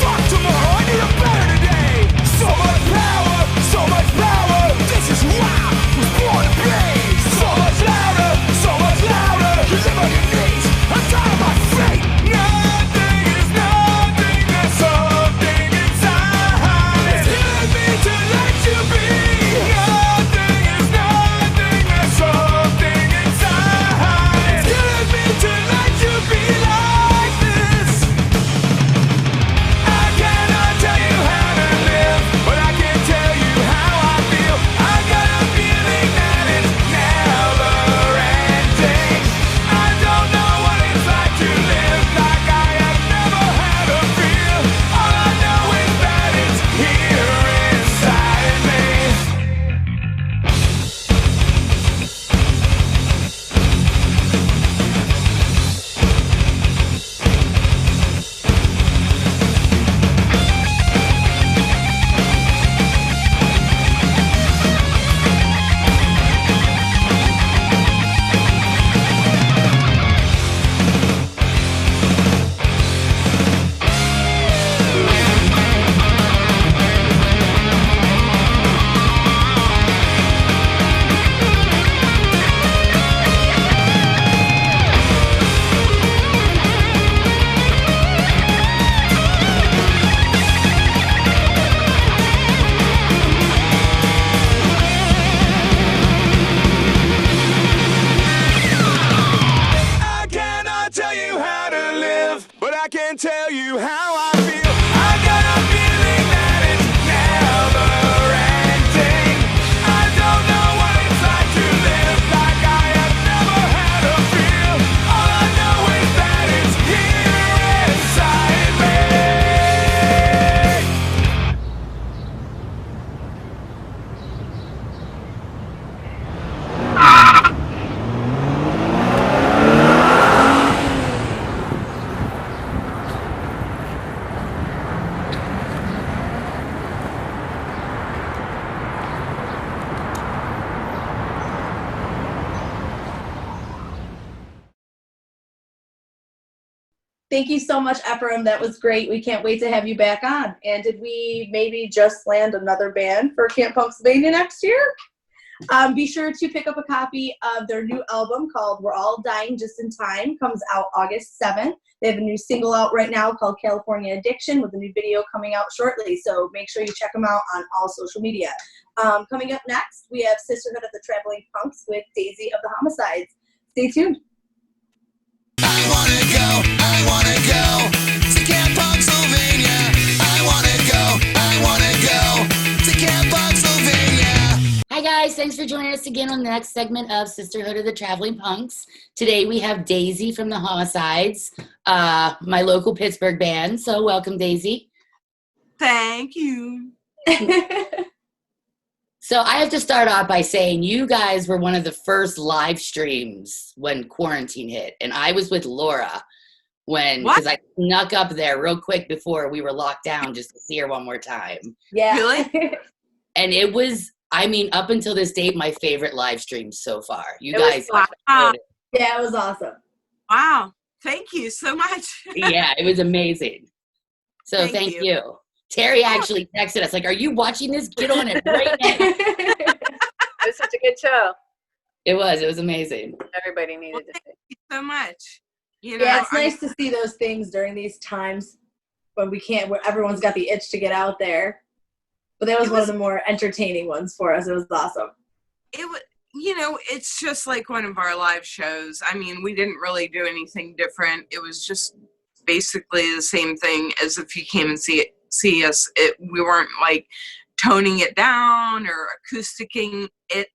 fuck tomorrow, I need a better today. So much power, this is who I was born to be. So much louder, you live on your knees, I'm down on my feet. Nothing is nothing, there's something inside. It's killing me to let you be. Nothing is nothing, there's something inside. It's killing me to let you be like this. I cannot tell you how to live, but I can tell you how I feel. I got a feeling that it's never ending. I don't know what it's like to live like I have never had a feel. All I know is that it's here inside me. I cannot tell you how to live, but I can tell you how I feel. I got a feeling that it's never ending. I don't know what it's like to live like I have never had a feel. All I know is that it's here inside me. Thank you so much, Efrem. That was great. We can't wait to have you back on. And did we maybe just land another band for Camp Punksylvania next year? Be sure to pick up a copy of their new album called We're All Dying Just in Time. Comes out August 7th. They have a new single out right now called California Addiction with a new video coming out shortly. So make sure you check them out on all social media. Coming up next, we have Sisterhood of the Traveling Punx with Daze of the Homisides. Stay tuned. I wanna go to Camp Punksylvania. I wanna go to Camp Punksylvania. Hi guys, thanks for joining us again on the next segment of Sisterhood of the Traveling Punx. Today we have Daze from the Homisides, my local Pittsburgh band. So welcome, Daze. Thank you. So I have to start off by saying you guys were one of the first live streams when quarantine hit. And I was with Laura because I snuck up there real quick before we were locked down just to see her one more time. Yeah. Really? And it was, I mean, up until this date, my favorite live stream so far. You guys. Wow. Yeah, it was awesome. Wow. Thank you so much. Yeah, it was amazing. So thank you. Terry actually texted us, like, are you watching this? Get on it right now. It was such a good show. It was amazing. Everybody needed to see. Thank you so much. You know, Yeah, it's nice to see those things during these times when we can't, where everyone's got the itch to get out there. But that was one of the more entertaining ones for us. It was awesome. It was, you know, it's just like one of our live shows. I mean, we didn't really do anything different. It was just basically the same thing as if you came and see us. We weren't like toning it down or acousticking it.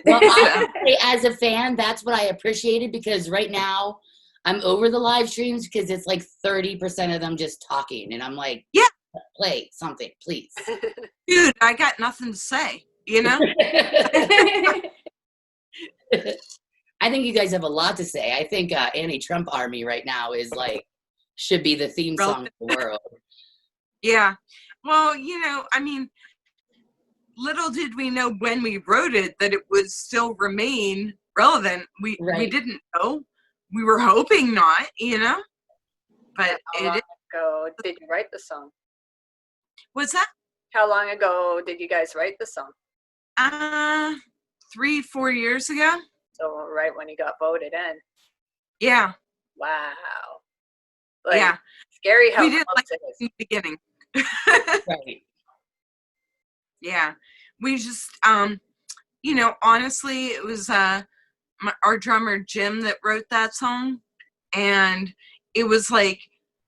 Well, honestly, as a fan, that's what I appreciated, because right now I'm over the live streams because it's like 30% of them just talking. And I'm like, yeah, play something, please. Dude, I got nothing to say, you know? I think you guys have a lot to say. I think Anti-Trump Army right now is like, should be the theme song of the world. Yeah. Well, you know, I mean, little did we know when we wrote it that it would still remain relevant. We didn't know. We were hoping not, you know? But How long ago did you write the song? What's that? How long ago did you guys write the song? 3-4 years ago. So right when you got voted in. Yeah. Wow. Like, yeah. Scary how we did like it is. in the beginning. Right. Yeah. We just, you know, honestly, it was our drummer Jim that wrote that song, and it was like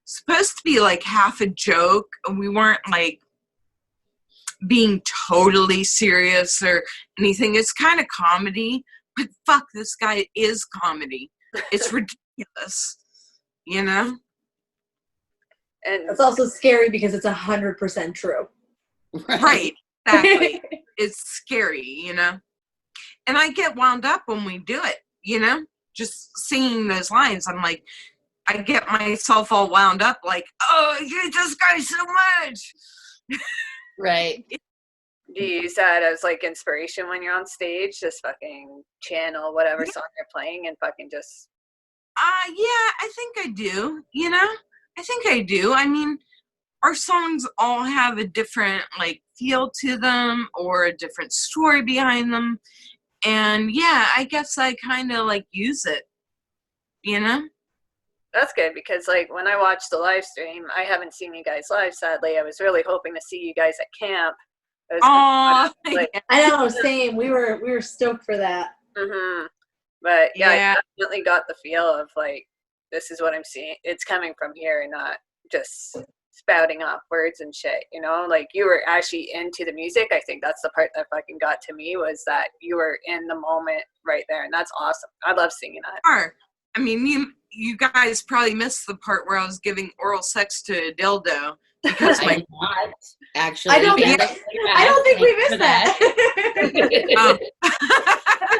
supposed to be like half a joke, and we weren't like being totally serious or anything. It's kind of comedy, but fuck, this guy is comedy. It's ridiculous, you know? And it's also scary because it's 100% true. Right. Exactly. It's scary, you know? And I get wound up when we do it, you know? Just singing those lines. I'm like, I get myself all wound up like, oh, you hate this guy so much. Right. do you use that as like inspiration when you're on stage? Just fucking channel whatever song you're playing and fucking just... Yeah, I think I do, you know? I think I do. I mean, our songs all have a different, like, feel to them or a different story behind them. And, yeah, I guess I kind of, like, use it, you know? That's good, because, like, when I watched the live stream, I haven't seen you guys live, sadly. I was really hoping to see you guys at camp. Oh, like, I know, same. We were stoked for that. Mm-hmm. But, yeah, I definitely got the feel of, like, this is what I'm seeing. It's coming from here and not just spouting off words and shit, you know? Like, you were actually into the music. I think that's the part that fucking got to me, was that you were in the moment right there, and that's awesome. I love singing that. I mean, you guys probably missed the part where I was giving oral sex to a dildo. Because I did not, actually. I don't think we missed that.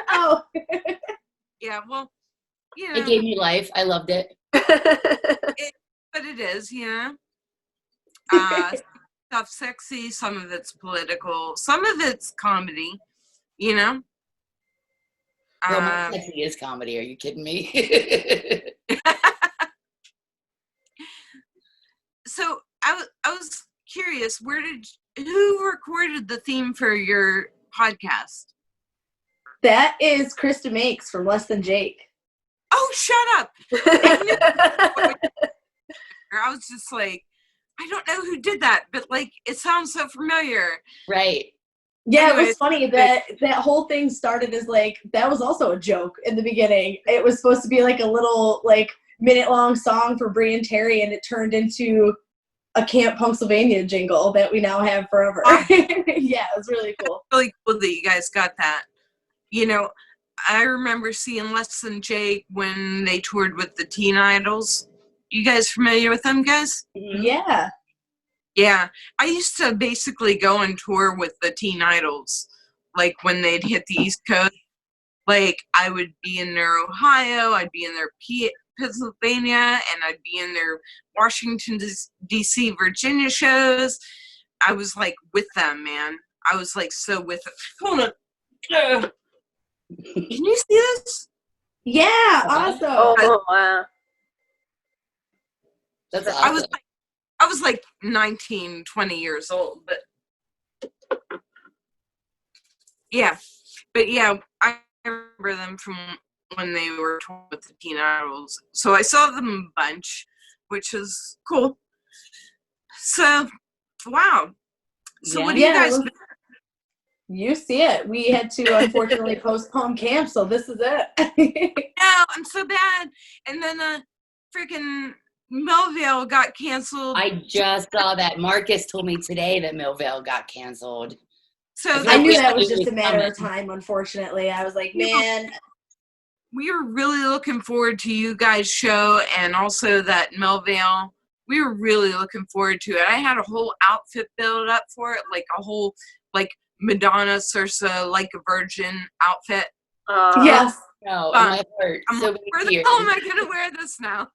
Oh. Yeah, well, you know. It gave me life. I loved it. But it is, you know. Stuff sexy, some of it's political, some of it's comedy, you know. Well, my sexy is comedy. Are you kidding me? curious, who recorded the theme for your podcast? That is Krista Makes from Less Than Jake. Oh, shut up. I was just like, I don't know who did that, but like, it sounds so familiar. Right. Yeah, Anyways, it was funny that whole thing started as like, that was also a joke in the beginning. It was supposed to be like a little like minute-long song for Bree and Terry, and it turned into a Camp Punksylvania jingle that we now have forever. Yeah, it was really cool. Really cool that you guys got that. You know, I remember seeing Less Than Jake when they toured with the Teen Idols. You guys familiar with them guys? Yeah. Yeah, I used to basically go on tour with the Teen Idols, like when they'd hit the East Coast. Like, I would be in their Ohio, I'd be in their Pennsylvania, and I'd be in their Washington, D.C., Virginia shows. I was, like, with them, man. I was, like, so with them. Hold on. Can you see this? Yeah, awesome. Oh, wow. That's awesome. I was like 19, 20 years old, but yeah. But yeah, I remember them from when they were touring with the Teen Idols. So I saw them a bunch, which is cool. So, wow. So what do you guys... You see it. We had to unfortunately postpone camp, so this is it. No, I'm so bad. And then freaking Melville got canceled. I just saw that. Marcus told me today that Millvale got canceled. So I knew that was just a matter of time, unfortunately. I was like, man. We were really looking forward to you guys' show, and also that Melville. We were really looking forward to it. I had a whole outfit built up for it, like a whole, like, Madonna, Circe, like a virgin outfit. Yes. No, my heart. I'm So like, where the hell am I going to wear this now?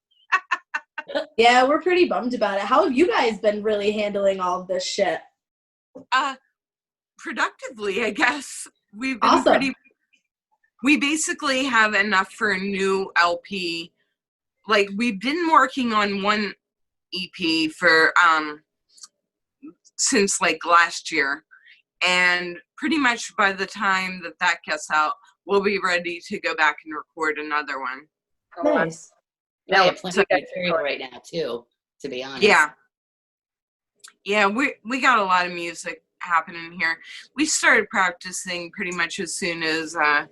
Yeah, we're pretty bummed about it. How have you guys been really handling all of this shit? Productively, I guess. We've been awesome. We basically have enough for a new LP. Like, we've been working on one EP for since like last year, and pretty much by the time that gets out, we'll be ready to go back and record another one. Nice. Yeah, I have plenty of material right now too, to be honest. Yeah, we got a lot of music happening here. We started practicing pretty much as soon as the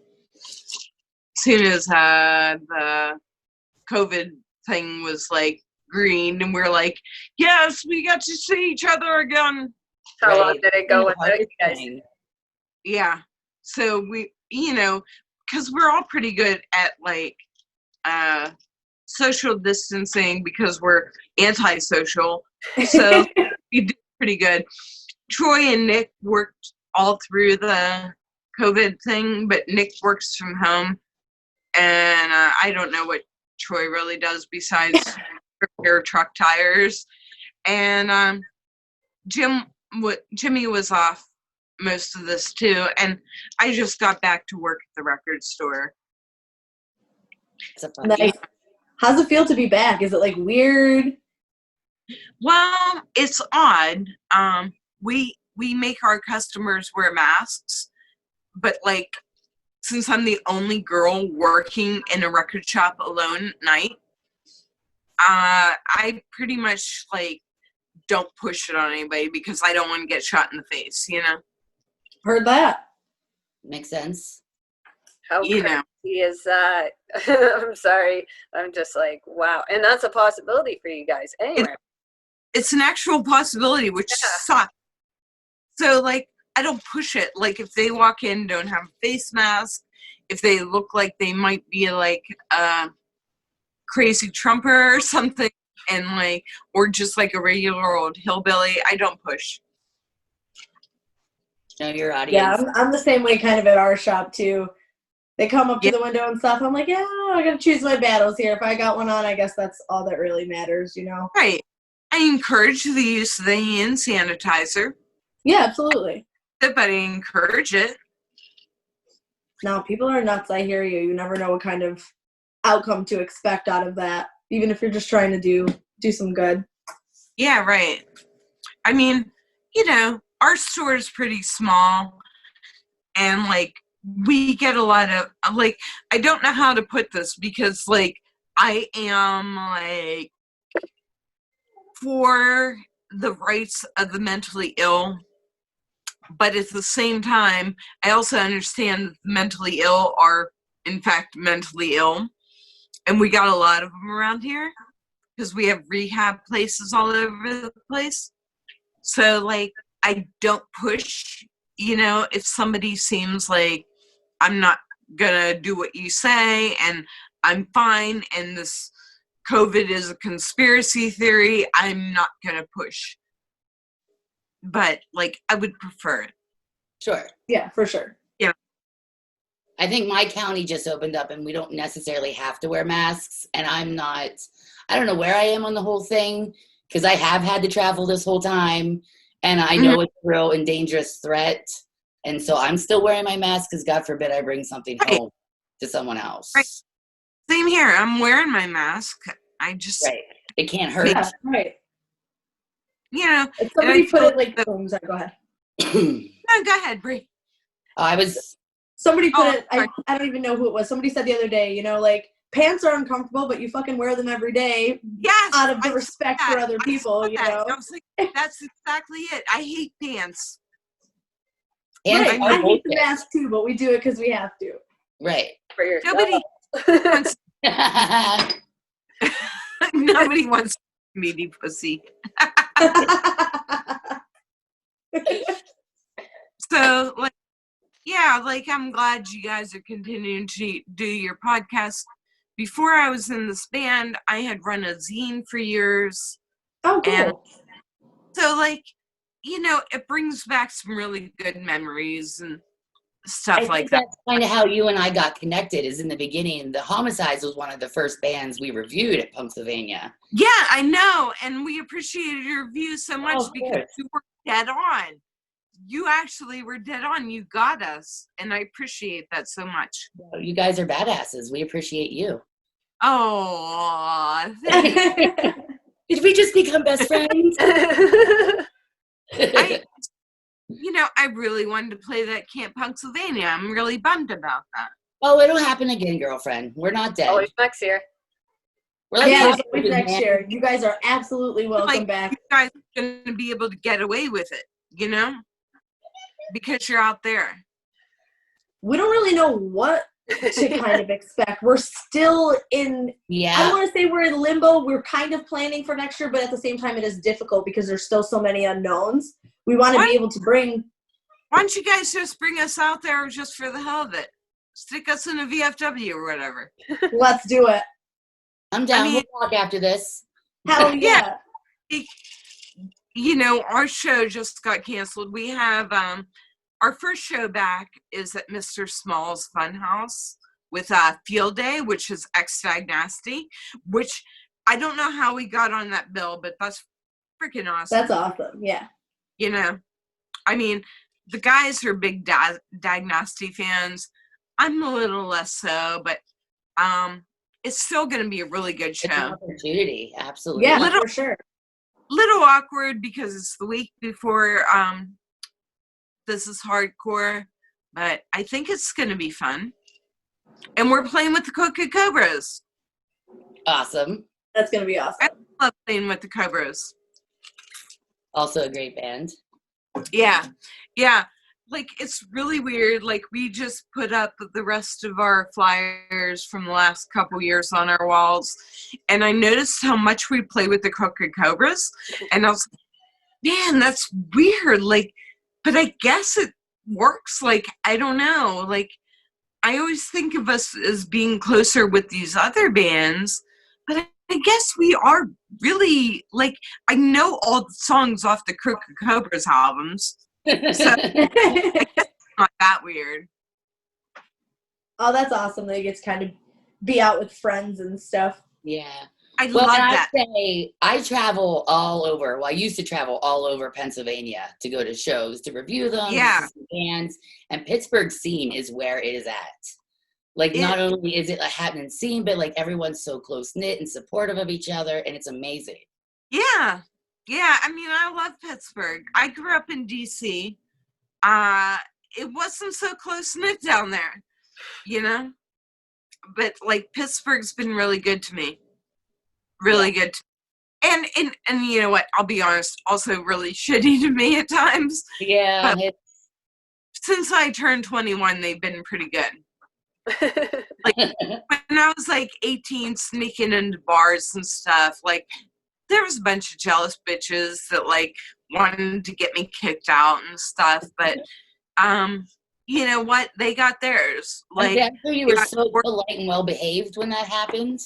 COVID thing was like green, and we're like, yes, we got to see each other again. How long did it go without you guys? Yeah, so we, you know, because we're all pretty good at like social distancing because we're antisocial, so we did pretty good. Troy and Nick worked all through the COVID thing, but Nick works from home, and I don't know what Troy really does besides repair truck tires. And Jimmy was off most of this too, and I just got back to work at the record store. Nice. How's it feel to be back? Is it like weird? Well, it's odd. We make our customers wear masks, but like, since I'm the only girl working in a record shop alone at night, I pretty much like don't push it on anybody because I don't want to get shot in the face, you know? Heard that. Makes sense. How crazy is that? I'm sorry. I'm just like, wow. And that's a possibility for you guys anyway. It's an actual possibility, which sucks. So, like, I don't push it. Like, if they walk in, don't have a face mask, if they look like they might be, like, a crazy Trumper or something, and, like, or just, like, a regular old hillbilly, I don't push. Know your audience. Yeah, I'm the same way kind of at our shop, too. They come up to the window and stuff. I'm like, yeah, I gotta choose my battles here. If I got one on, I guess that's all that really matters, you know? Right. I encourage the use of the hand sanitizer. Yeah, absolutely. But I encourage it. No, people are nuts. I hear you. You never know what kind of outcome to expect out of that, even if you're just trying to do some good. Yeah, right. I mean, you know, our store is pretty small, and like we get a lot of like, I don't know how to put this because like I am like for the rights of the mentally ill, but at the same time I also understand that the mentally ill are in fact mentally ill, and we got a lot of them around here because we have rehab places all over the place. So like I don't push, you know, if somebody seems like I'm not gonna do what you say and I'm fine and this COVID is a conspiracy theory, I'm not gonna push. But like I would prefer it. Sure. Yeah, for sure. Yeah. I think my county just opened up and we don't necessarily have to wear masks. And I don't know where I am on the whole thing because I have had to travel this whole time. And I know it's a real and dangerous threat. And so I'm still wearing my mask because God forbid I bring something home to someone else. Right. Same here. I'm wearing my mask. I just... Right. It can't hurt. Yeah, right. You know... If somebody put it like... Oh, sorry, go ahead. No, go ahead, Brie. Somebody put it... I don't even know who it was. Somebody said the other day, you know, like, pants are uncomfortable, but you fucking wear them every day. Yes, out of the respect for other people, you know. I was like, that's exactly it. I hate pants. And right. I hate the mask too, but we do it because we have to. Right. For yourself. Nobody wants meaty pussy. So, like, yeah, like, I'm glad you guys are continuing to do your podcast. Before I was in this band, I had run a zine for years. Oh, cool. And so, like, you know, it brings back some really good memories and stuff like that. That's kind of how you and I got connected, is in the beginning. The Homisides was one of the first bands we reviewed at Punksylvania. Yeah, I know. And we appreciated your review so much because you were dead on. You actually were dead on. You got us. And I appreciate that so much. Well, you guys are badasses. We appreciate you. Oh, did we just become best friends? I really wanted to play that Camp Punksylvania. I'm really bummed about that. Oh, it'll happen again, girlfriend. We're not dead. Always next year. We're like always next year. You guys are absolutely welcome back. You guys are going to be able to get away with it, you know? Because you're out there. We don't really know what to kind of expect. We're still in, I don't want to say we're in limbo. We're kind of planning for next year, but at the same time, it is difficult because there's still so many unknowns. We want to be able to bring. Why don't you guys just bring us out there just for the hell of it? Stick us in a VFW or whatever. Let's do it. I'm down. We'll talk after this. Hell yeah. You know, our show just got canceled. We have our first show back is at Mr. Small's Funhouse with Field Day, which is Ex-Fag-Nasty, which I don't know how we got on that bill, but that's freaking awesome. That's awesome, yeah. You know, I mean, the guys are big Diagnosty fans. I'm a little less so, but it's still going to be a really good show. It's an opportunity, absolutely. Yeah, for sure. Little awkward because it's the week before This Is Hardcore, but I think it's going to be fun. And we're playing with the Coca Cobras. Awesome. That's going to be awesome. I love playing with the Cobras. Also a great band. Yeah. Like, it's really weird. Like, we just put up the rest of our flyers from the last couple years on our walls. And I noticed how much we play with the Coca Cobras. And I was like, man, that's weird. Like, but I guess it works. Like, I don't know. Like, I always think of us as being closer with these other bands. But I guess we are really, like, I know all the songs off the Coca Cobras albums. So it's not that weird. Oh, that's awesome that you get to kind of be out with friends and stuff. Yeah. I love that. I travel all over. Well, I used to travel all over Pennsylvania to go to shows, to review them, to see bands. And Pittsburgh scene is where it is at. Like, not only is it a happening scene, but, like, everyone's so close-knit and supportive of each other, and it's amazing. Yeah. Yeah, I mean, I love Pittsburgh. I grew up in DC. It wasn't so close knit down there, you know? But like Pittsburgh's been really good to me. Really good. And you know what? I'll be honest, also really shitty to me at times. Yeah. But since I turned 21, they've been pretty good. Like when I was like 18, sneaking into bars and stuff, like there was a bunch of jealous bitches that like wanted to get me kicked out and stuff. But you know what? They got theirs. Like after you were so polite and well behaved when that happened.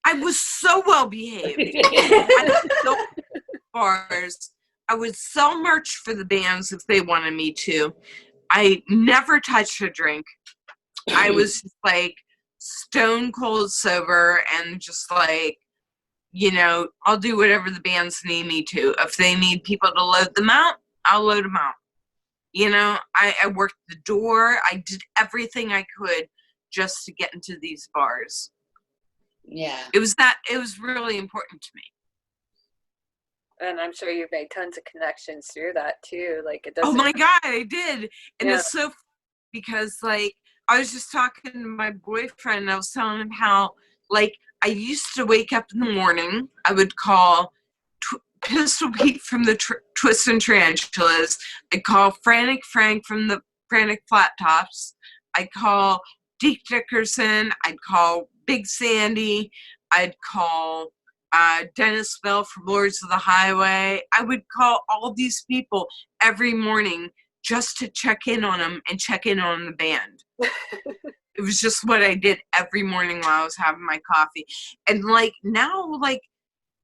I was so well behaved. I would go to bars. I would sell merch for the bands if they wanted me to. I never touched a drink. I was just like stone cold sober and just like, you know, I'll do whatever the bands need me to. If they need people to load them out, I'll load them out. You know, I worked the door. I did everything I could just to get into these bars. Yeah. It was really important to me. And I'm sure you've made tons of connections through that too. Like it doesn't. Oh my God, I did. And it's so funny because like I was just talking to my boyfriend and I was telling him how like I used to wake up in the morning. I would call Pistol Pete from the Twist and Tarantulas. I'd call Frantic Frank from the Frantic Flat Tops. I'd call Deke Dickerson. I'd call Big Sandy. I'd call Dennis Bell from Lords of the Highway. I would call all these people every morning just to check in on them and check in on the band. It was just what I did every morning while I was having my coffee. And like now, like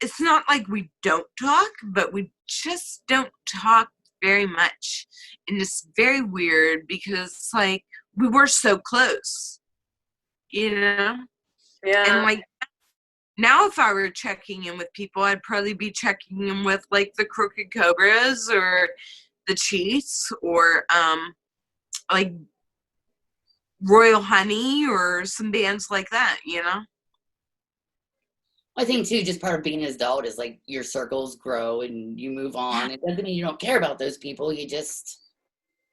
it's not like we don't talk, but we just don't talk very much. And it's very weird because like we were so close, you know? Yeah. And like now if I were checking in with people, I'd probably be checking in with like the Crooked Cobras or the Chiefs or like Royal Honey or some bands like that, you know? I think too, just part of being an adult is like your circles grow and you move on. It doesn't mean you don't care about those people. You just.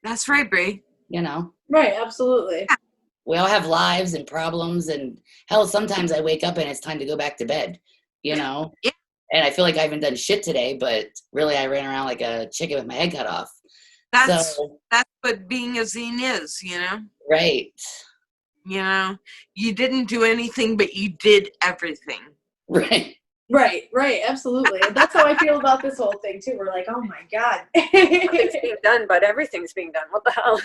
That's right, Brie. You know. Right, absolutely. We all have lives and problems, and hell, sometimes I wake up and it's time to go back to bed, you know? Yeah. And I feel like I haven't done shit today, but really I ran around like a chicken with my head cut off. That's what being a zine is, you know? Right. You know, you didn't do anything, but you did everything. Right. Right, absolutely. And that's how I feel about this whole thing too. We're like, oh my God. Nothing's being done, but everything's being done. What the hell?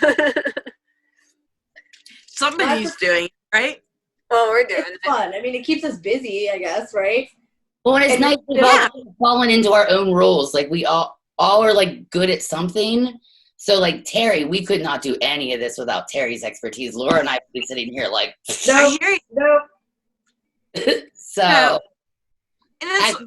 Somebody's doing it, right? Well, we're doing It's fun. I mean, it keeps us busy, I guess, right? Well, and it's nice we've all fallen into our own roles. Like we all are like good at something. So like Terry, we could not do any of this without Terry's expertise. Laura and I would be sitting here like, No. so No.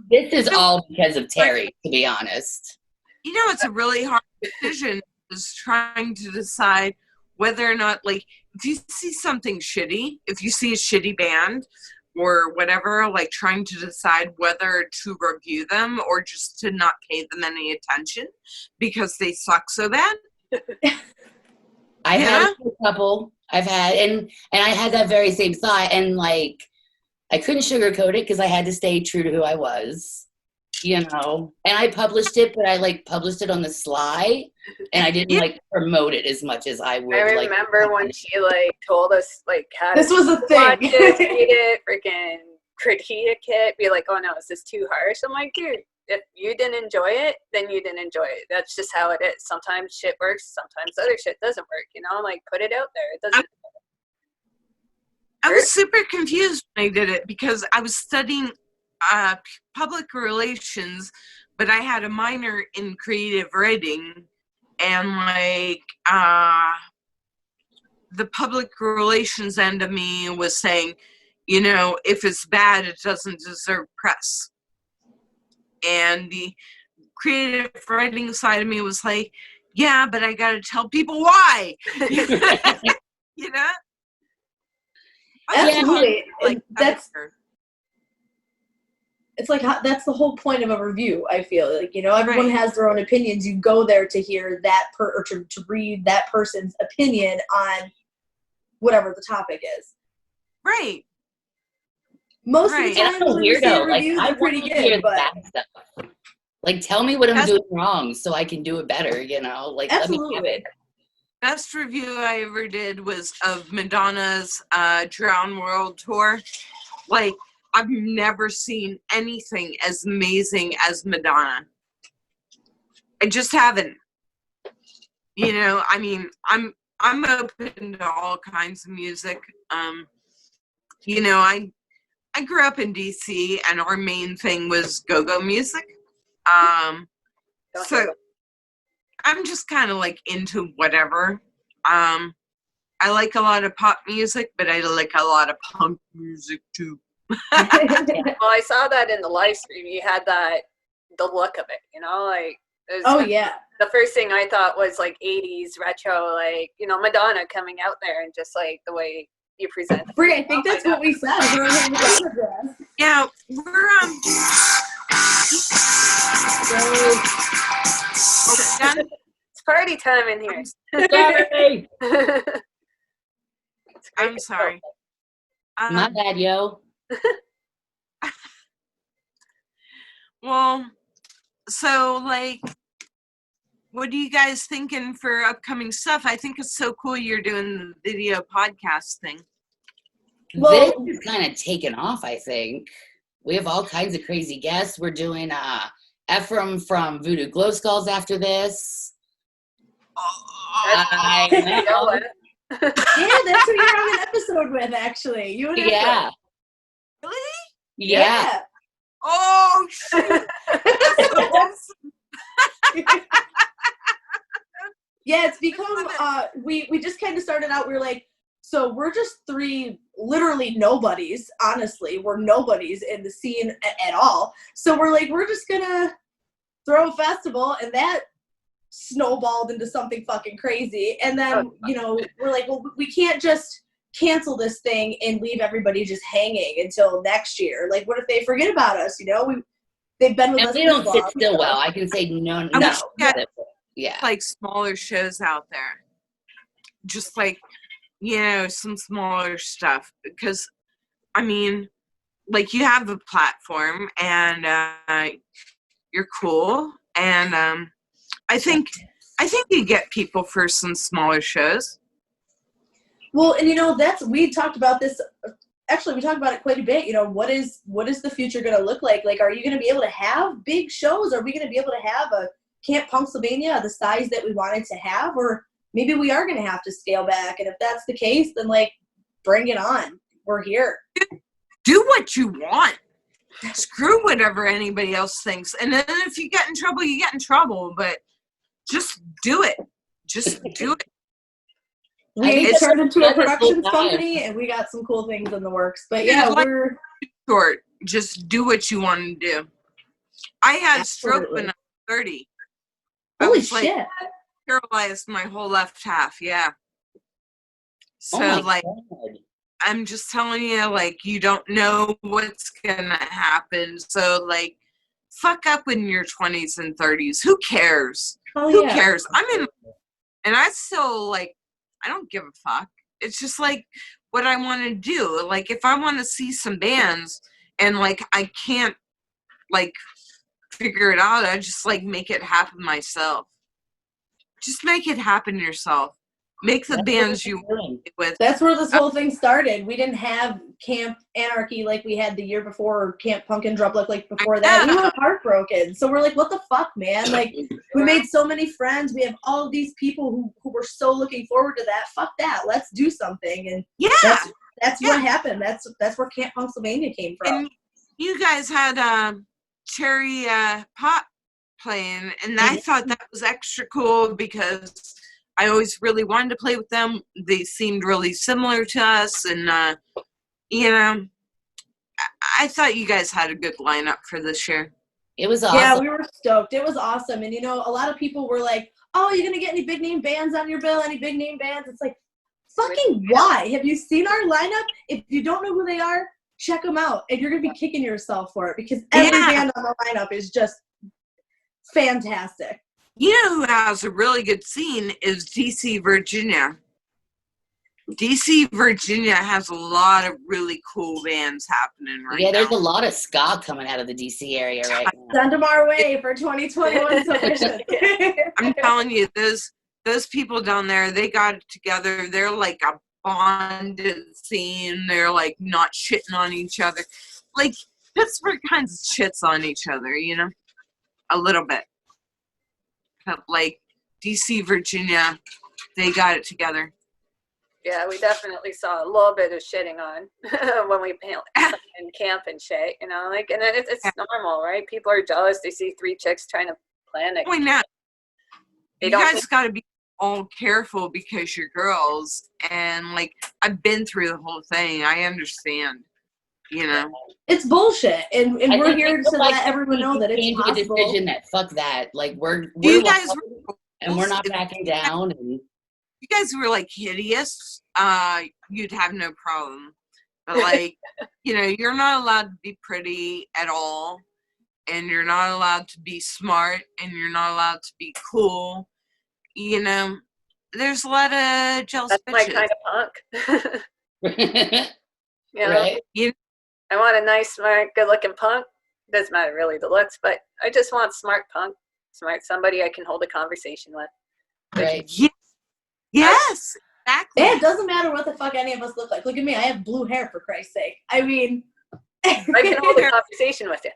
this is all because of Terry, to be honest. You know, it's a really hard decision is trying to decide whether or not, like, if you see something shitty, if you see a shitty band or whatever, like trying to decide whether to review them or just to not pay them any attention because they suck so bad. I've had a couple. I've had, and I had that very same thought, and like, I couldn't sugarcoat it because I had to stay true to who I was, you know. And I published it, but I like published it on the sly, and I didn't like promote it as much as I would. I remember when she like told us like how this was a thing. Watch it, read it, freaking critique it, be like, oh no, is this too harsh? I'm like, dude, if you didn't enjoy it, then you didn't enjoy it. That's just how it is. Sometimes shit works, sometimes other shit doesn't work. You know, like put it out there. It doesn't. I was super confused when I did it because I was studying public relations, but I had a minor in creative writing, and like the public relations end of me was saying, you know, if it's bad, it doesn't deserve press. And the creative writing side of me was like, yeah, but I got to tell people why. You know? Absolutely. Like, it's like that's the whole point of a review. I feel like, you know, everyone has their own opinions. You go there to hear that or to read that person's opinion on whatever the topic is. Right. Most of the time, I'm a when you see a weirdo. review, Like, they're pretty good. But bad stuff. Like, tell me what I'm doing wrong so I can do it better. You know, like absolutely. Let me have it. Best review I ever did was of Madonna's Drown World tour. Like, I've never seen anything as amazing as Madonna. I just haven't. You know, I mean, I'm open to all kinds of music. You know, I grew up in DC, and our main thing was go-go music. So I'm just kind of like into whatever. I like a lot of pop music, but I like a lot of punk music too. Well, I saw that in the live stream. You had the look of it, you know, like. Yeah. The first thing I thought was like 80s retro, like, you know, Madonna coming out there and just like the way you present it. Brie, I think that's what we said. We're in the Madonna dress. Yeah, we're It's party time in here. I'm sorry. My bad, yo. Well, so like, what are you guys thinking for upcoming stuff? I think it's so cool you're doing the video podcast thing. Well, this is kind of taken off, I think. We have all kinds of crazy guests. We're doing Efrem from Voodoo Glow Skulls after this. Yeah, that's who you're on an episode with, actually. You and yeah. Efrem. Really? Yeah. Oh, shit. Yeah, it's become, we just kind of started out, we were like, so we're just three literally nobodies, honestly. We're nobodies in the scene at all. So we're like, we're just gonna throw a festival, and that snowballed into something fucking crazy. And then, you know, we're like, well, we can't just cancel this thing and leave everybody just hanging until next year. Like, what if they forget about us, you know? They've been with us. We don't sit still well. I can say no. Yeah. Like smaller shows out there. Just like, you know, some smaller stuff. Because, I mean, like, you have a platform and you're cool. And I think you get people for some smaller shows. Well, and you know, we talked about this. Actually, we talked about it quite a bit. You know, what is the future going to look like? Like, are you going to be able to have big shows? Are we going to be able to have a Camp Punksylvania the size that we wanted to have? Or maybe we are going to have to scale back. And if that's the case, then, like, bring it on. We're here. Do what you want. Screw whatever anybody else thinks. And then if you get in trouble, you get in trouble. But just do it. Just do it. We turned into a productions company, and we got some cool things in the works. But yeah, we're short. Just do what you want to do. I had a stroke when I was 30. Holy shit! Paralyzed my whole left half. Yeah. So God. I'm just telling you, like, you don't know what's gonna happen. So like, fuck up in your 20s and 30s. Who cares? Who cares? I mean, and I still like. I don't give a fuck. It's just like what I want to do. Like, if I want to see some bands and like I can't like figure it out, I just like make it happen myself. Just make it happen yourself. Make the bands you want with. That's where this whole thing started. We didn't have Camp Anarchy like we had the year before, or Camp Punk and Drublic like before that. We were heartbroken. So we're like, what the fuck, man? Like, we made so many friends. We have all of these people who were so looking forward to that. Fuck that. Let's do something. And that's what happened. That's where Camp Punksylvania came from. And you guys had Cherry Pop playing, and I thought that was extra cool because I always really wanted to play with them. They seemed really similar to us, and you know, I thought you guys had a good lineup for this year. It was awesome. Yeah, we were stoked. It was awesome. And you know, a lot of people were like, "Oh, you gonna get any big name bands on your bill? Any big name bands?" It's like, fucking why? Have you seen our lineup? If you don't know who they are, check them out, and you're gonna be kicking yourself for it because every band on the lineup is just fantastic. You know who has a really good scene is DC, Virginia. DC, Virginia has a lot of really cool bands happening right now. Yeah, there's a lot of ska coming out of the DC area right now. Send them our way for 2021 submissions. I'm telling you, those people down there, they got it together. They're like a bonded scene. They're like not shitting on each other. Like Pittsburgh kind of shits on each other, you know, a little bit. But like DC, Virginia, they got it together. Yeah, we definitely saw a little bit of shitting on when we in camp and shit, you know, like, and then it's normal, right? People are jealous. They see 3 chicks trying to plan it. Why not? You guys got to be all careful because you're girls, and like I've been through the whole thing. I understand, you know. It's bullshit, and we're here to let everyone know that it's possible. A decision that fuck that, like we're you guys and we're not backing down. And you guys were like hideous, you'd have no problem. But like, you know, you're not allowed to be pretty at all, and you're not allowed to be smart, and you're not allowed to be cool. You know, there's a lot of jealous That's bitches. my kind of punk. You know, right? I want a nice, smart, good-looking punk. Doesn't matter really the looks, but I just want smart punk, smart somebody I can hold a conversation with. Right. Yes, exactly. Yeah, it doesn't matter what the fuck any of us look like. Look at me, I have blue hair, for Christ's sake. I mean, I can hold a conversation with you.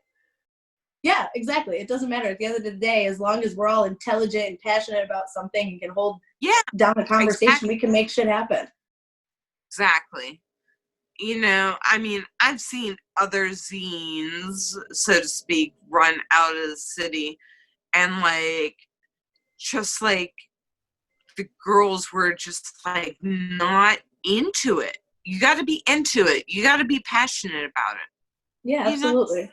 Yeah, exactly. It doesn't matter. At the end of the day, as long as we're all intelligent and passionate about something and can hold down the conversation, we can make shit happen. Exactly. You know, I mean, I've seen other zines, so to speak, run out of the city, and like, just like, the girls were just like not into it. You got to be into it. You got to be passionate about it. Yeah, absolutely.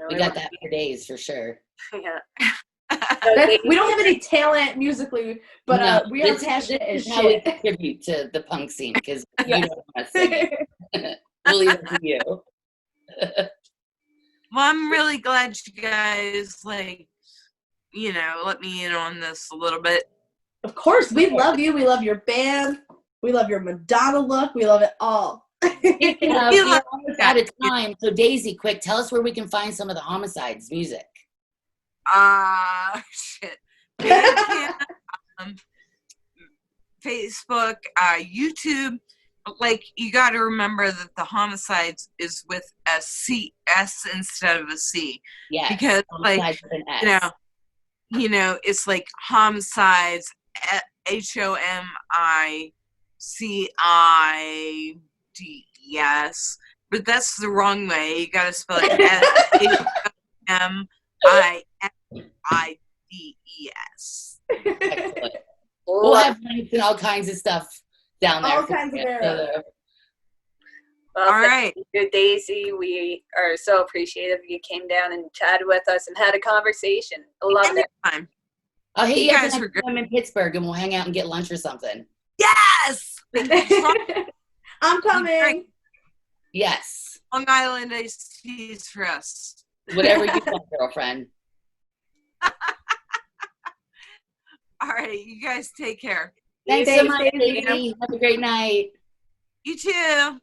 We got that for days, for sure. Yeah. We don't have any talent musically, but no, we are passionate as shit. How we contribute to the punk scene, because you don't want to sing it. We'll leave it to you. Well, I'm really glad you guys, like, you know, let me in on this a little bit. Of course, we love you. We love your band. We love your Madonna look. We love it all. We're almost out of time. So Daisy, quick, tell us where we can find some of the Homisides music. Shit. Facebook, YouTube. Like, you got to remember that the Homisides is with a S instead of a C. Yeah. Because, like, you know, it's like Homisides, HOMICIDES, but that's the wrong way. You got to spell it HOMICIDES. We'll have links and all kinds of stuff down there. All kinds of errors. Well, all right. Thank you, Daisy. We are so appreciative you came down and chatted with us and had a conversation. I love it. I'll hit you guys next time in Pittsburgh, and we'll hang out and get lunch or something. Yes! I'm coming. Yes. Long Island iced teas for us. Whatever you want, girlfriend. All right, you guys take care. Thanks so much, Daisy. Have a great night. You too.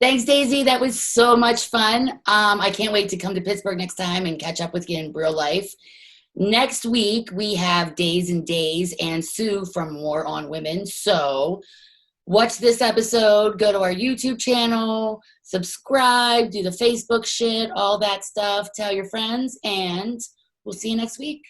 Thanks, Daisy. That was so much fun. I can't wait to come to Pittsburgh next time and catch up with you in real life. Next week, we have Daze and Daze and Sue from War on Women. So watch this episode, go to our YouTube channel, subscribe, do the Facebook shit, all that stuff. Tell your friends, and we'll see you next week.